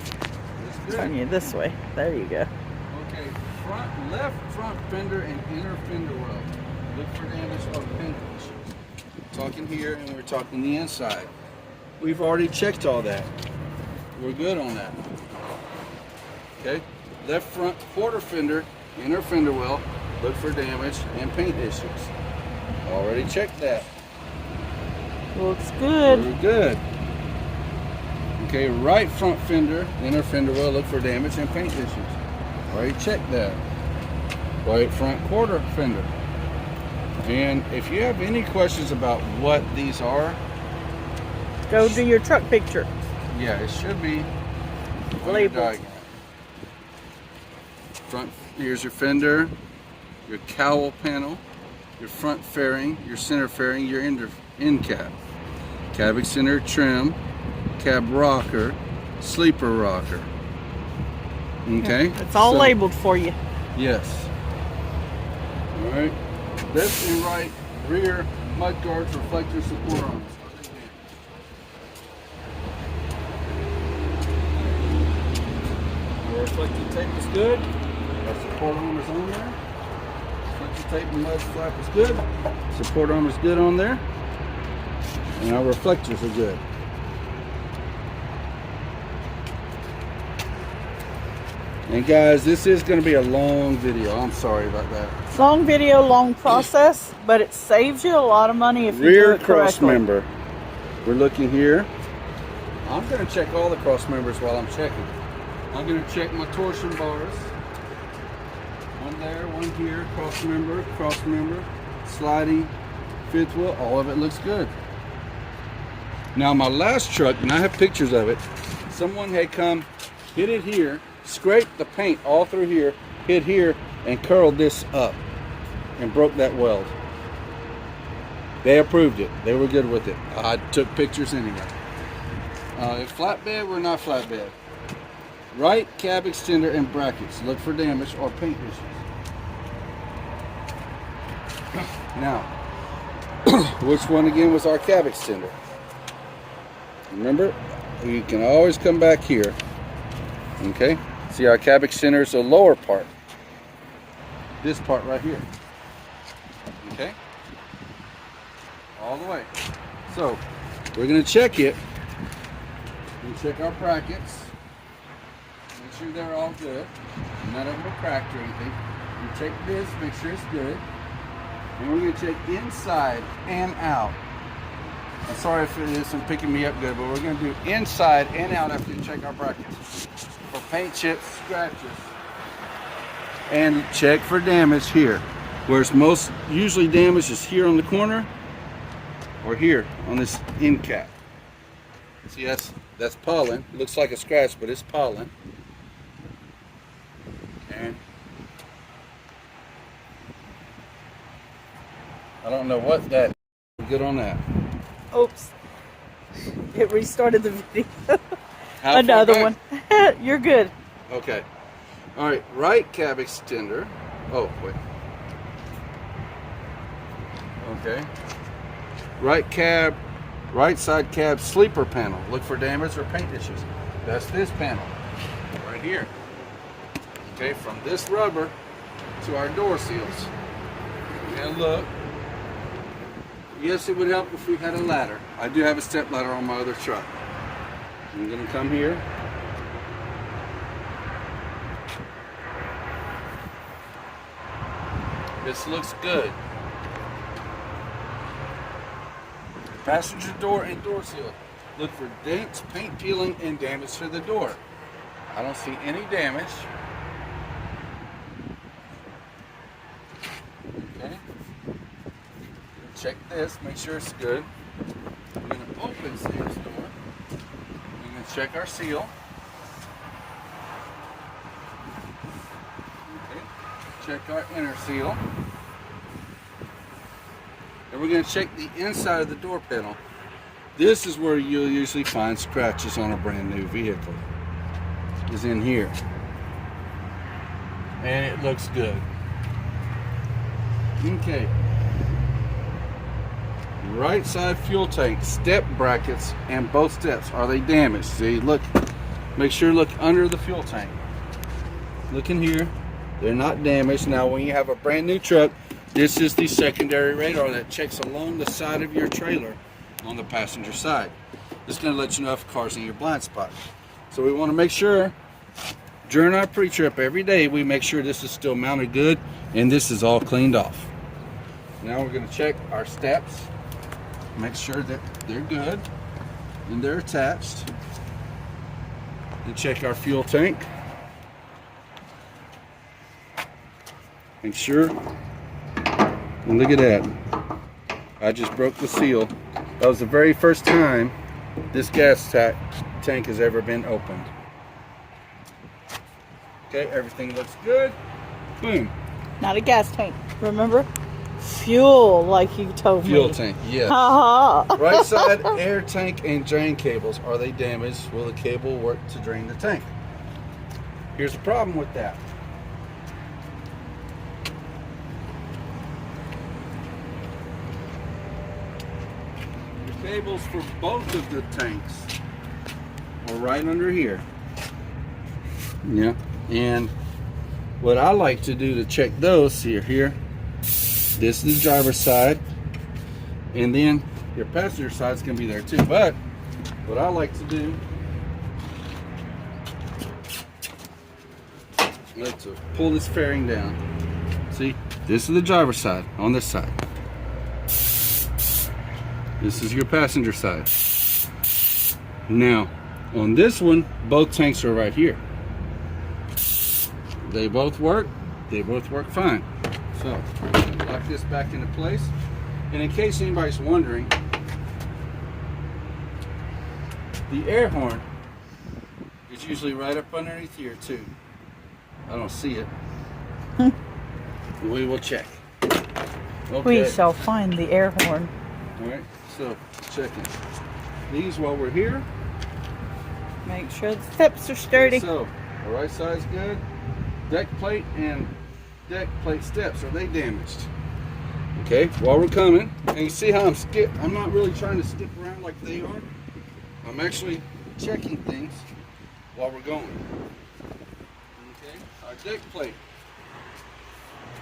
That's Turn good. you this way. There you go. Okay, left front fender and inner fender well. Look for damage or paint issues. Talking here and we're talking the inside. We've already checked all that. We're good on that. Okay, left front quarter fender, inner fender well. Look for damage and paint issues. Already checked that. Looks good. We're good. Okay, right front fender, inner fender well. Look for damage and paint issues. Already checked that. Right front quarter fender. And if you have any questions about what these are, Go do your truck picture. yeah, it should be Labeled. diagram. Front, here's your fender, your cowl panel, your front fairing, your center fairing, your end cap, cab extender trim, cab rocker, sleeper rocker. Okay, It's all so- labeled for you. Yes. All right. Left and right rear mud guards, reflector support arms. reflective tape is good. Our support arm is on there. Reflective tape and mud flap is good. Support arm is good on there. And our reflectors are good. And guys, this is going to be a long video. I'm sorry about that. Long video, long process, but it saves you a lot of money if you do Rear it cross correctly. member. We're looking here. I'm going to check all the cross members while I'm checking. I'm going to check my torsion bars. One there, one here, cross member, sliding, fifth wheel, all of it looks good. Now my last truck, and I have pictures of it, someone had come, hit it here, scraped the paint all through here, hit here, and curled this up and broke that weld. They approved it. They were good with it. I took pictures anyway. Flatbed, we're not flatbed. Right cab extender and brackets. Look for damage or paint issues. Now, which one again was our cab extender? Remember, you can always come back here. Okay, see our cab extender is the lower part. This part right here. Okay, all the way. So we're going to check it. We check our brackets. Make sure they're all good. None of them are cracked or anything. We check this, make sure it's good. And we're going to check inside and out. I'm sorry if it isn't picking me up good, but we're going to do inside and out after you check our brackets. For paint chips, scratches. And check for damage here. Where it's most usually damaged is here on the corner or here on this end cap. See, that's pollen. It looks like a scratch, but it's pollen. And I don't know what that. Good on that. Oops. It restarted the video. How far Another back? one. You're good. Okay. All right. Right cab extender. Oh, wait. Okay. Right side cab sleeper panel. Look for damage or paint issues. That's this panel right here. Okay, from this rubber to our door seals. And look. Yes, it would help if we had a ladder. I do have a step ladder on my other truck. I'm going to come here. This looks good. Passenger door and door seal. Look for dents, paint peeling, and damage to the door. I don't see any damage. Okay. Check this, make sure it's good. We're going to open Sam's door. We're going to check our seal. Okay. Check our inner seal. And we're going to check the inside of the door panel. This is where you'll usually find scratches on a brand new vehicle. Is in here. And it looks good. Okay. Right side fuel tank, step brackets, and both steps. Are they damaged? See, look, make sure you look under the fuel tank. Look in here. They're not damaged. Now, when you have a brand new truck, this is the secondary radar that checks along the side of your trailer on the passenger side. It's going to let you know if the car's in your blind spot. So we want to make sure during our pre-trip every day, we make sure this is still mounted good and this is all cleaned off. Now we're going to check our steps. Make sure that they're good and they're attached. And check our fuel tank. Make sure. And look at that. I just broke the seal. That was the very first time this gas tank has ever been opened. Okay, everything looks good. Boom. Not a gas tank. Remember? Fuel, like you told me. Fuel tank, yes. Ha-ha. Right side air tank and drain cables. Are they damaged? Will the cable work to drain the tank? Here's the problem with that. The cables for both of the tanks are right under here. Yeah. And what I like to do to check those, see here, this is the driver's side, and then your passenger side's gonna be there too. But what I like to do, let's pull this fairing down. See, this is the driver's side on this side. This is your passenger side. Now, on this one, both tanks are right here. They both work. They both work fine. So, lock this back into place. And in case anybody's wondering, the air horn is usually right up underneath here too. I don't see it. We will check. Okay. We shall find the air horn. All right, so checking these while we're here. Make sure the steps are sturdy. So, the right side's good. Deck plate and deck plate steps, are they damaged? Okay, while we're coming, and you see how I'm not really trying to skip around like they are. I'm actually checking things while we're going. Okay, our deck plate.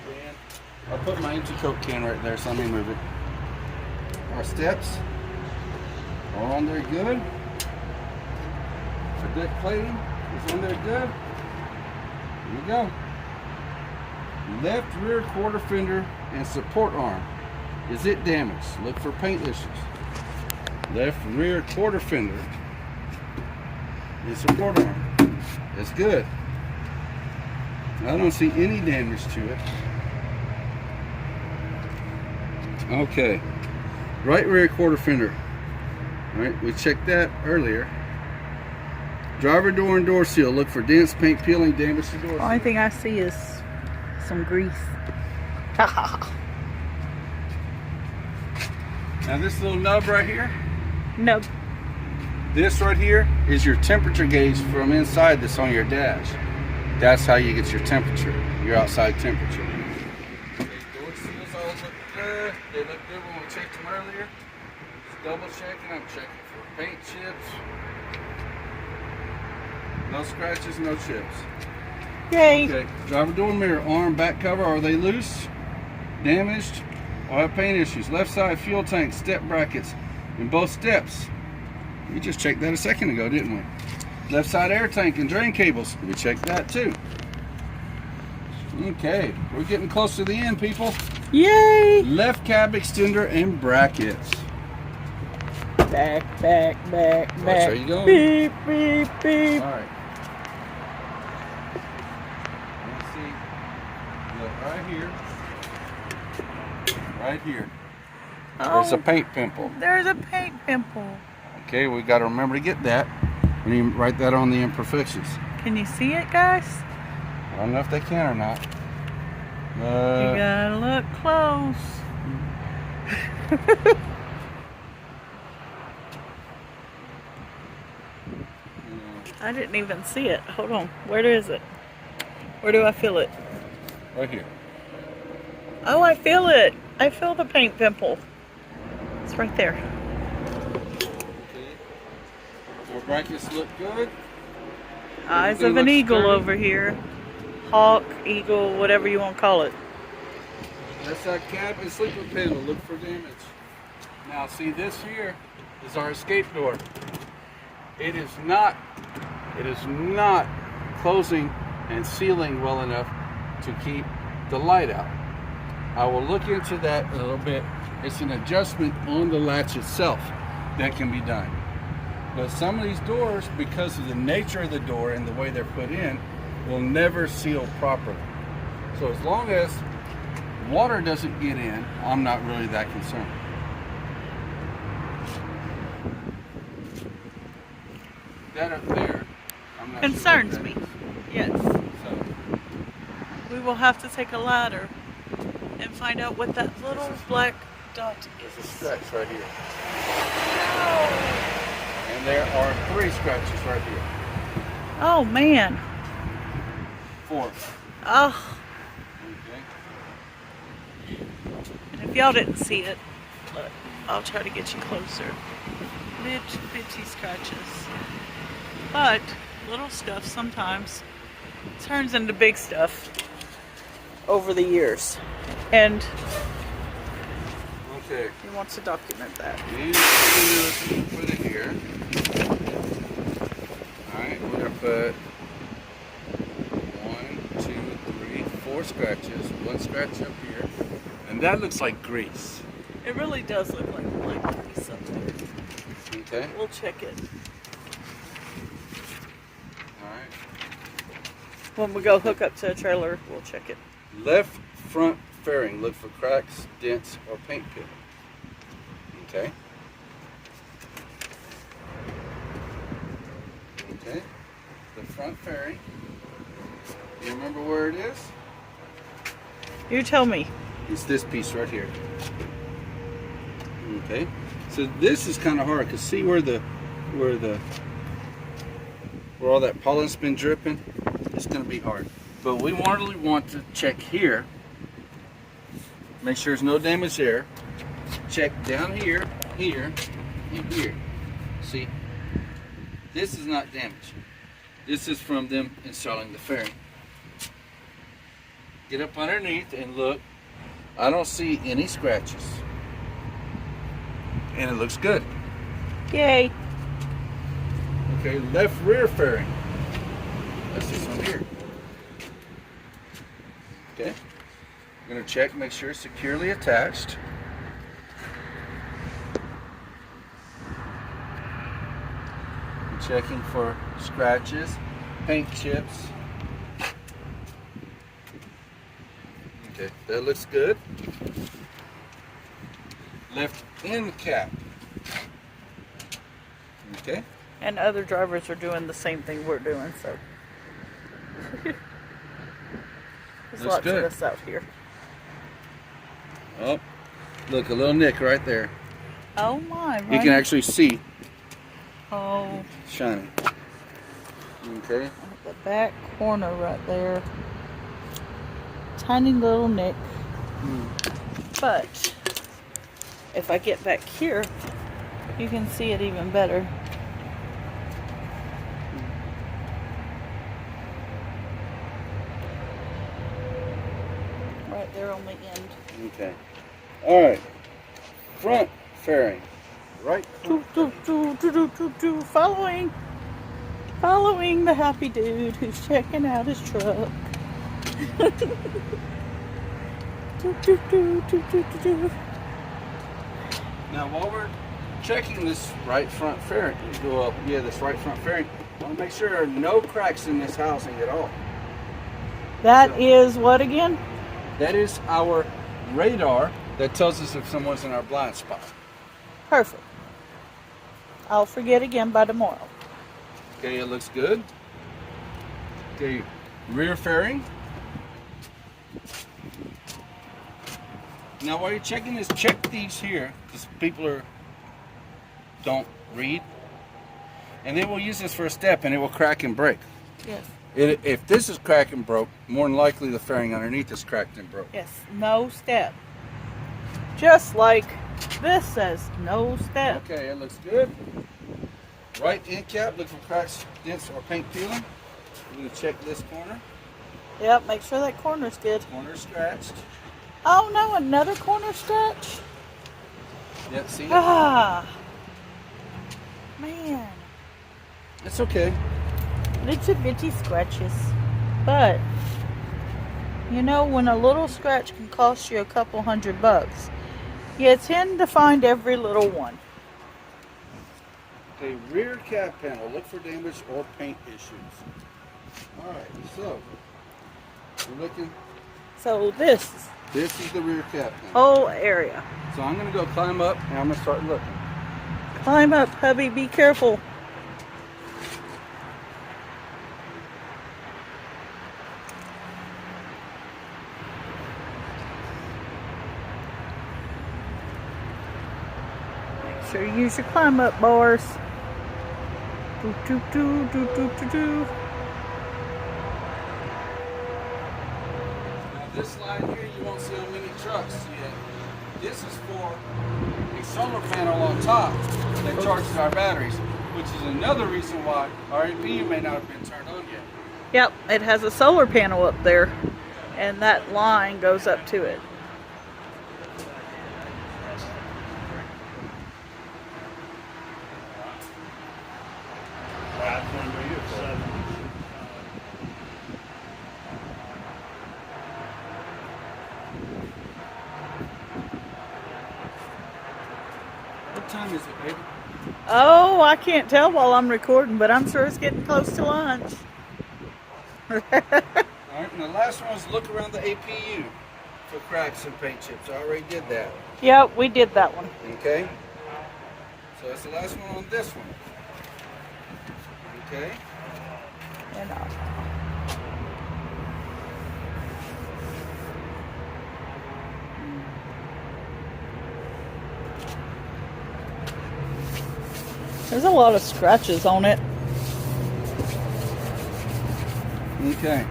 And I'll put my empty Coke can right there, so let me move it. Our steps are on there good. Our deck plating is on there good. Here we go. Left rear quarter fender and support arm. Is it damaged? Look for paint issues. Left rear quarter fender and support arm. It's good. I don't see any damage to it. Okay. Right rear quarter fender. Alright, we checked that earlier. Driver door and door seal. Look for dents, paint peeling, damage to door seal. Only thing I see is some grease. Now this little nub right here, No. this right here is your temperature gauge from inside that's on your dash. That's how you get your temperature, your outside temperature. Okay, door seals all look good. They look good when we checked them earlier. Just double checking. I'm checking for paint chips. No scratches, no chips. Yay. Okay, driver door mirror, arm, back cover, are they loose, damaged, or have paint issues? Left side fuel tank, step brackets in both steps. We just checked that a second ago, didn't we? Left side air tank and drain cables, we checked that too. Okay, we're getting close to the end, people. Yay. Left cab extender and brackets. Back. There you go. Beep, beep, beep. All right. Let's see. Look right here. Right here. There's a paint pimple. There's a paint pimple. Okay, we got to remember to get that. We need to write that on the imperfections. Can you see it, guys? I don't know if they can or not. You gotta look close. I didn't even see it. Hold on. Where is it? Where do I feel it? Right here. Oh, I feel it. I feel the paint pimple. It's right there. Okay. Our brackets look good. Eyes Everything of an looks eagle sturdy. over here. Hawk, eagle, whatever you want to call it. That's our cab and sleeper panel. Look for damage. Now, see, this here is our escape door. It is not closing and sealing well enough to keep the light out. I will look into that a little bit. It's an adjustment on the latch itself that can be done. But some of these doors, because of the nature of the door and the way they're put in, will never seal properly. So as long as water doesn't get in, I'm not really that concerned. That up there, I'm not Concerns sure what me. that Yes. is. So, We will have to take a ladder and find out what that little black dot there's a is. scratch right here. And there are 3 scratches right here. Oh man. 4. Oh. Okay. And if y'all didn't see it, look, I'll try to get you closer. Bitty scratches. But little stuff sometimes turns into big stuff over the years. And Okay. he wants to document that. These two, put it here. Alright, we're gonna put 1, 2, 3, 4 scratches. 1 scratch up here. And that looks like grease. It really does look like grease up there. Okay. We'll check it. Alright. When we go hook up to a trailer, we'll check it. Left front fairing. Look for cracks, dents, or paint peeling. Okay. Okay. The front fairing. You remember where it is? You tell me. It's this piece right here. Okay. So this is kind of hard because see where all that pollen's been dripping? It's going to be hard. But we really want to check here. Make sure there's no damage there. Check down here, here, and here. See? This is not damaged. This is from them installing the fairing. Get up underneath and look. I don't see any scratches. And it looks good. Yay. Okay, left rear fairing. That's this one here. Okay. I'm going to check, make sure it's securely attached. I'm checking for scratches, paint chips. Okay, that looks good. Left end cap. Okay. And other drivers are doing the same thing we're doing, so. There's Looks lots good. of us out here. Oh, look, a little nick right there. Oh my, right? You can actually see Oh, shining. Okay. at the back corner right there. Tiny little nick. But if I get back here, you can see it even better. Right there on the end. Okay. All right. Front fairing. Right. Following the happy dude who's checking out his truck. Now, while we're checking this right front fairing, this right front fairing, I want to make sure there are no cracks in this housing at all. That is what again? That is our radar that tells us if someone's in our blind spot. Perfect. I'll forget again by tomorrow. Okay, it looks good. Okay, rear fairing. Now, while you're checking this, check these here, because people don't read. And then we'll use this for a step, and it will crack and break. Yes. If this is cracked and broke, more than likely the fairing underneath is cracked and broke. Yes. No step. Just like this says, no step. Okay, it looks good. Right end cap, look for cracks, dents, or paint peeling. We're going to check this corner. Yep. Make sure that corner's good. Corner scratched. Oh no, another corner stretch. Yep, see it? Ah. Man. It's okay. Little bitty scratches. But, you know, when a little scratch can cost you a couple $100, you tend to find every little one. Okay, rear cap panel. Look for damage or paint issues. Alright, so we're looking. So this This is the rear cap panel. whole area. So I'm going to go climb up and I'm going to start looking. Climb up, hubby. Be careful. Make sure you use your climb up bars. Do do do do do do do. Now this line here you won't see on many trucks yet. This is for a solar panel on top that charges our batteries, which is another reason why our EPU may not have been turned on yet. Yep, it has a solar panel up there, and that line goes up to it. What time is it, baby? Oh, I can't tell while I'm recording, but I'm sure it's getting close to lunch. All right, and the last one was look around the APU for cracks and paint chips. I already did that. Yep, we did that one. Okay. So that's the last one on this one. Okay. And there's a lot of scratches on it. Okay.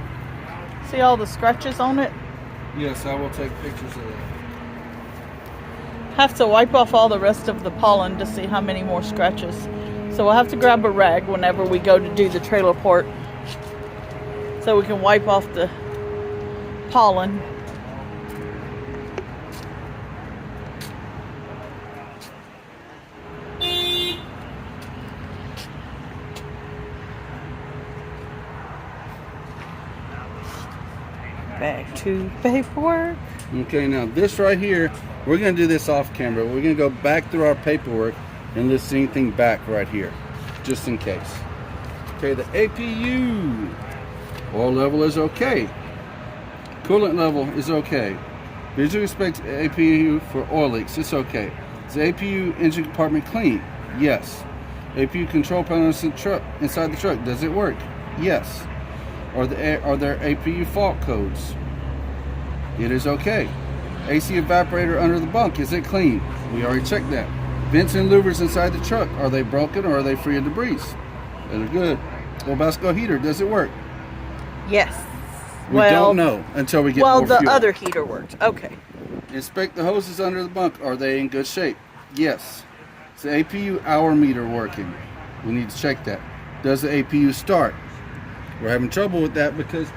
See all the scratches on it? Yes, I will take pictures of that. Have to wipe off all the rest of the pollen to see how many more scratches. So we'll have to grab a rag whenever we go to do the trailer port, so we can wipe off the pollen. Back to paperwork. Okay, now this right here, we're going to do this off camera. We're going to go back through our paperwork and list anything back right here, just in case. Okay, the APU oil level is okay. Coolant level is okay. Visual inspect APU for oil leaks. It's okay. Is the APU engine compartment clean? Yes. APU control panel inside the truck. Does it work? Yes. Are there APU fault codes? It is okay. AC evaporator under the bunk, is it clean? We already checked that. Vents and louvers inside the truck, are they broken or are they free of debris? They're good. Webasto heater, does it work? Yes. We don't know until we get more fuel. Well, the other heater worked. Okay. Inspect the hoses under the bunk. Are they in good shape? Yes. Is the APU hour meter working? We need to check that. Does the APU start? We're having trouble with that because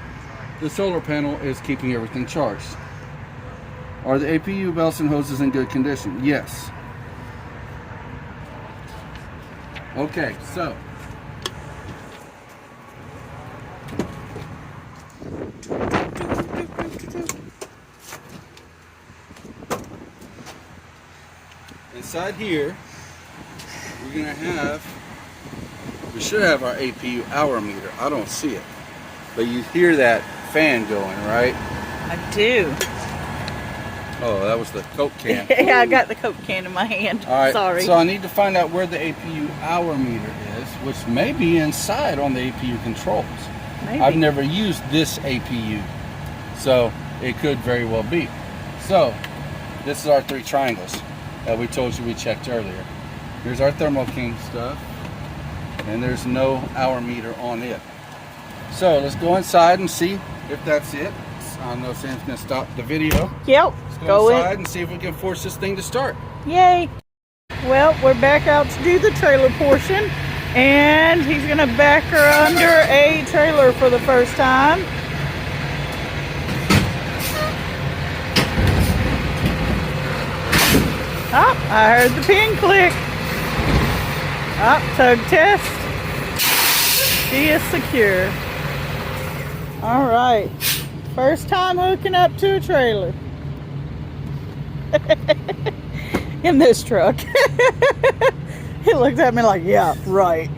the solar panel is keeping everything charged. Are the APU belts and hoses in good condition? Yes. Okay, so inside here we should have our APU hour meter. I don't see it, but you hear that fan going, right? I do. Oh, that was the Coke can. Yeah, I got the Coke can in my hand. All right, Sorry. so I need to find out where the APU hour meter is, which may be inside on the APU controls. Maybe. I've never used this APU, so it could very well be. So, this is our 3 triangles that we told you we checked earlier. Here's our Thermo King stuff, and there's no hour meter on it. So, let's go inside and see if that's it. I know Sam's gonna stop the video. Yep. Let's go inside and see if we can force this thing to start. Yay. Well, we're back out to do the trailer portion, and he's gonna back her under a trailer for the first time. Oh, I heard the pin click. Oh, tug test. She is secure. All right. First time hooking up to a trailer. In this truck. He looked at me like, yeah, right.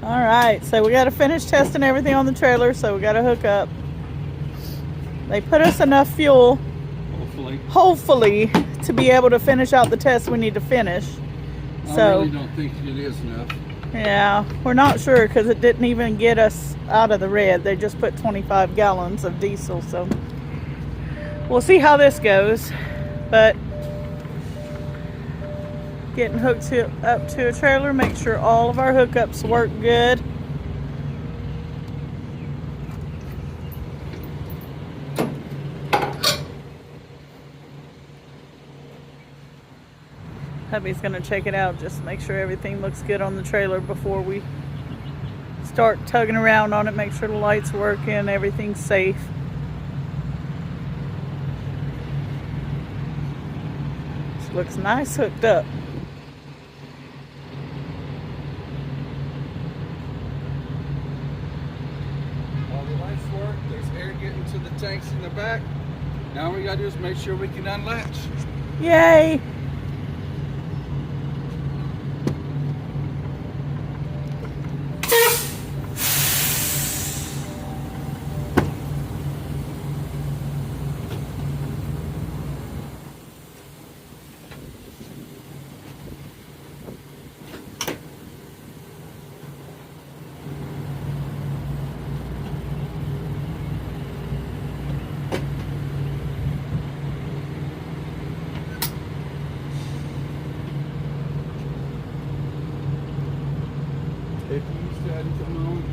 All right, so we got to finish testing everything on the trailer, so we got to hook up. They put us enough fuel, hopefully, to be able to finish out the test we need to finish. I really don't think it is enough. Yeah, we're not sure because it didn't even get us out of the red. They just put 25 gallons of diesel, so we'll see how this goes. But getting hooked up to a trailer, make sure all of our hookups work good. Hubby's gonna check it out, just make sure everything looks good on the trailer before we start start tugging around on it, make sure the light's working, everything's safe. This looks nice hooked up. All the lights work. There's air getting to the tanks in the back. Now all we gotta do is make sure we can unlatch. Yay! If you still hadn't come on.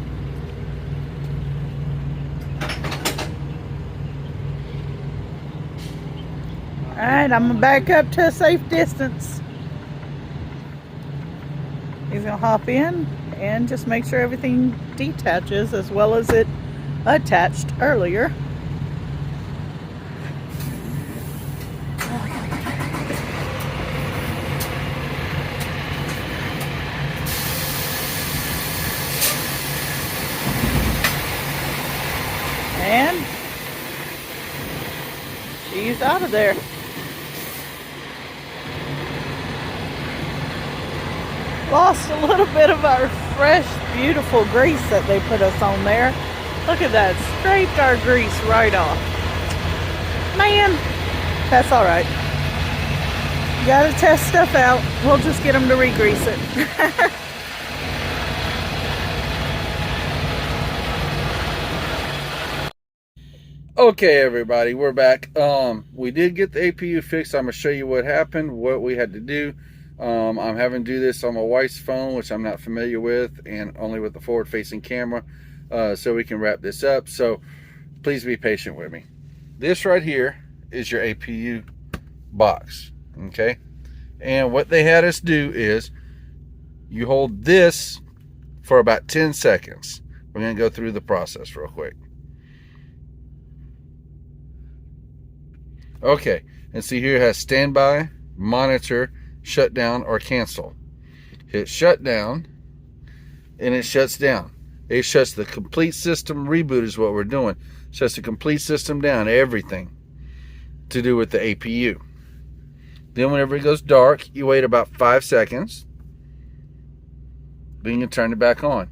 Alright, I'm gonna back up to a safe distance. He's gonna hop in and just make sure everything detaches as well as it attached earlier. And she's out of there. Lost a little bit of our fresh, beautiful grease that they put us on there. Look at that, scraped our grease right off. Man, that's all right. You gotta test stuff out. We'll just get them to re-grease it. Okay, everybody, we're back. We did get the APU fixed. I'm gonna show you what happened, what we had to do. I'm having to do this on my wife's phone, which I'm not familiar with, and only with the forward-facing camera, so we can wrap this up. So please be patient with me. This right here is your APU box, okay? And what they had us do is you hold this for about 10 seconds. We're gonna go through the process real quick. Okay, and see here it has standby, monitor, shutdown, or cancel. Hit shutdown, and it shuts down. It shuts the complete system. Reboot is what we're doing. Shuts the complete system down, everything to do with the APU. Then whenever it goes dark, you wait about 5 seconds. Then you can turn it back on.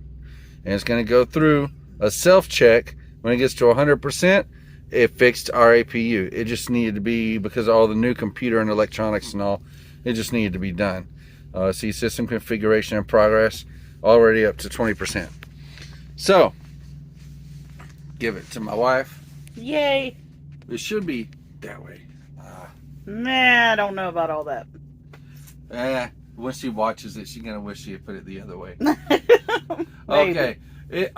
And it's going to go through a self-check. When it gets to 100%, it fixed our APU. It just needed to be, because of all the new computer and electronics and all, it just needed to be done. See, system configuration in progress, already up to 20%. So, give it to my wife. Yay! It should be that way. Nah, I don't know about all that. When she watches it, she's gonna wish she had put it the other way. Maybe. Okay,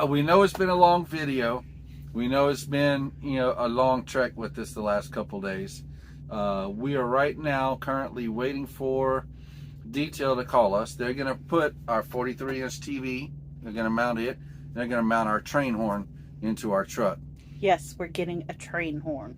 we know it's been a long video. We know it's been, a long trek with this the last couple days. We are right now currently waiting for Detail to call us. They're going to put our 43-inch TV, they're going to mount it, they're going to mount our train horn into our truck. Yes, we're getting a train horn.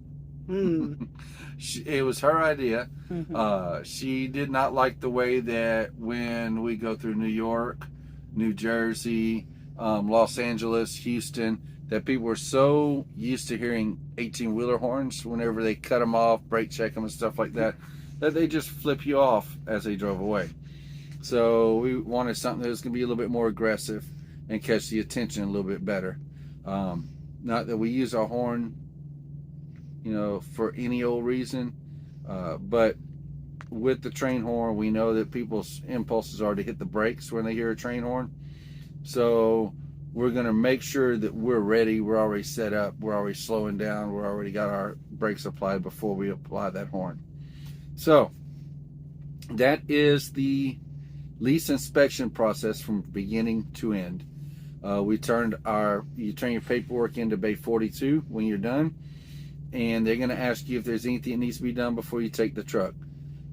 It was her idea. Mm-hmm. She did not like the way that when we go through New York, New Jersey, Los Angeles, Houston, that people were so used to hearing 18-wheeler horns whenever they cut them off, brake check them and stuff like that, that they just flip you off as they drove away. So we wanted something that was going to be a little bit more aggressive and catch the attention a little bit better. Not that we use our horn, for any old reason, but with the train horn, we know that people's impulses are to hit the brakes when they hear a train horn. So we're going to make sure that we're ready. We're already set up. We're already slowing down. We're already got our brakes applied before we apply that horn. So that is the lease inspection process from beginning to end. You turn your paperwork into Bay 42 when you're done, and they're going to ask you if there's anything that needs to be done before you take the truck,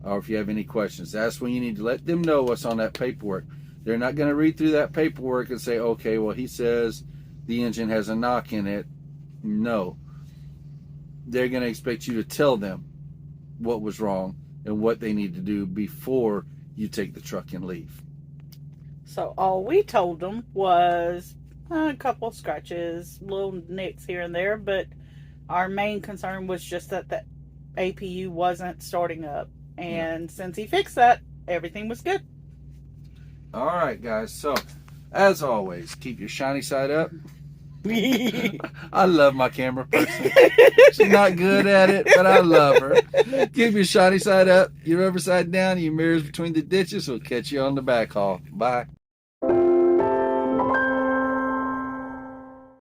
or if you have any questions. That's when you need to let them know what's on that paperwork. They're not going to read through that paperwork and say, okay, well, he says the engine has a knock in it. No. They're going to expect you to tell them what was wrong and what they need to do before you take the truck and leave. So all we told them was a couple scratches, little nicks here and there, but our main concern was just that the APU wasn't starting up. And since he fixed that, everything was good. All right, guys. So, as always, keep your shiny side up. I love my camera person. She's not good at it, but I love her. Keep your shiny side up, your rubber side down, your mirrors between the ditches. We'll catch you on the back haul. Bye.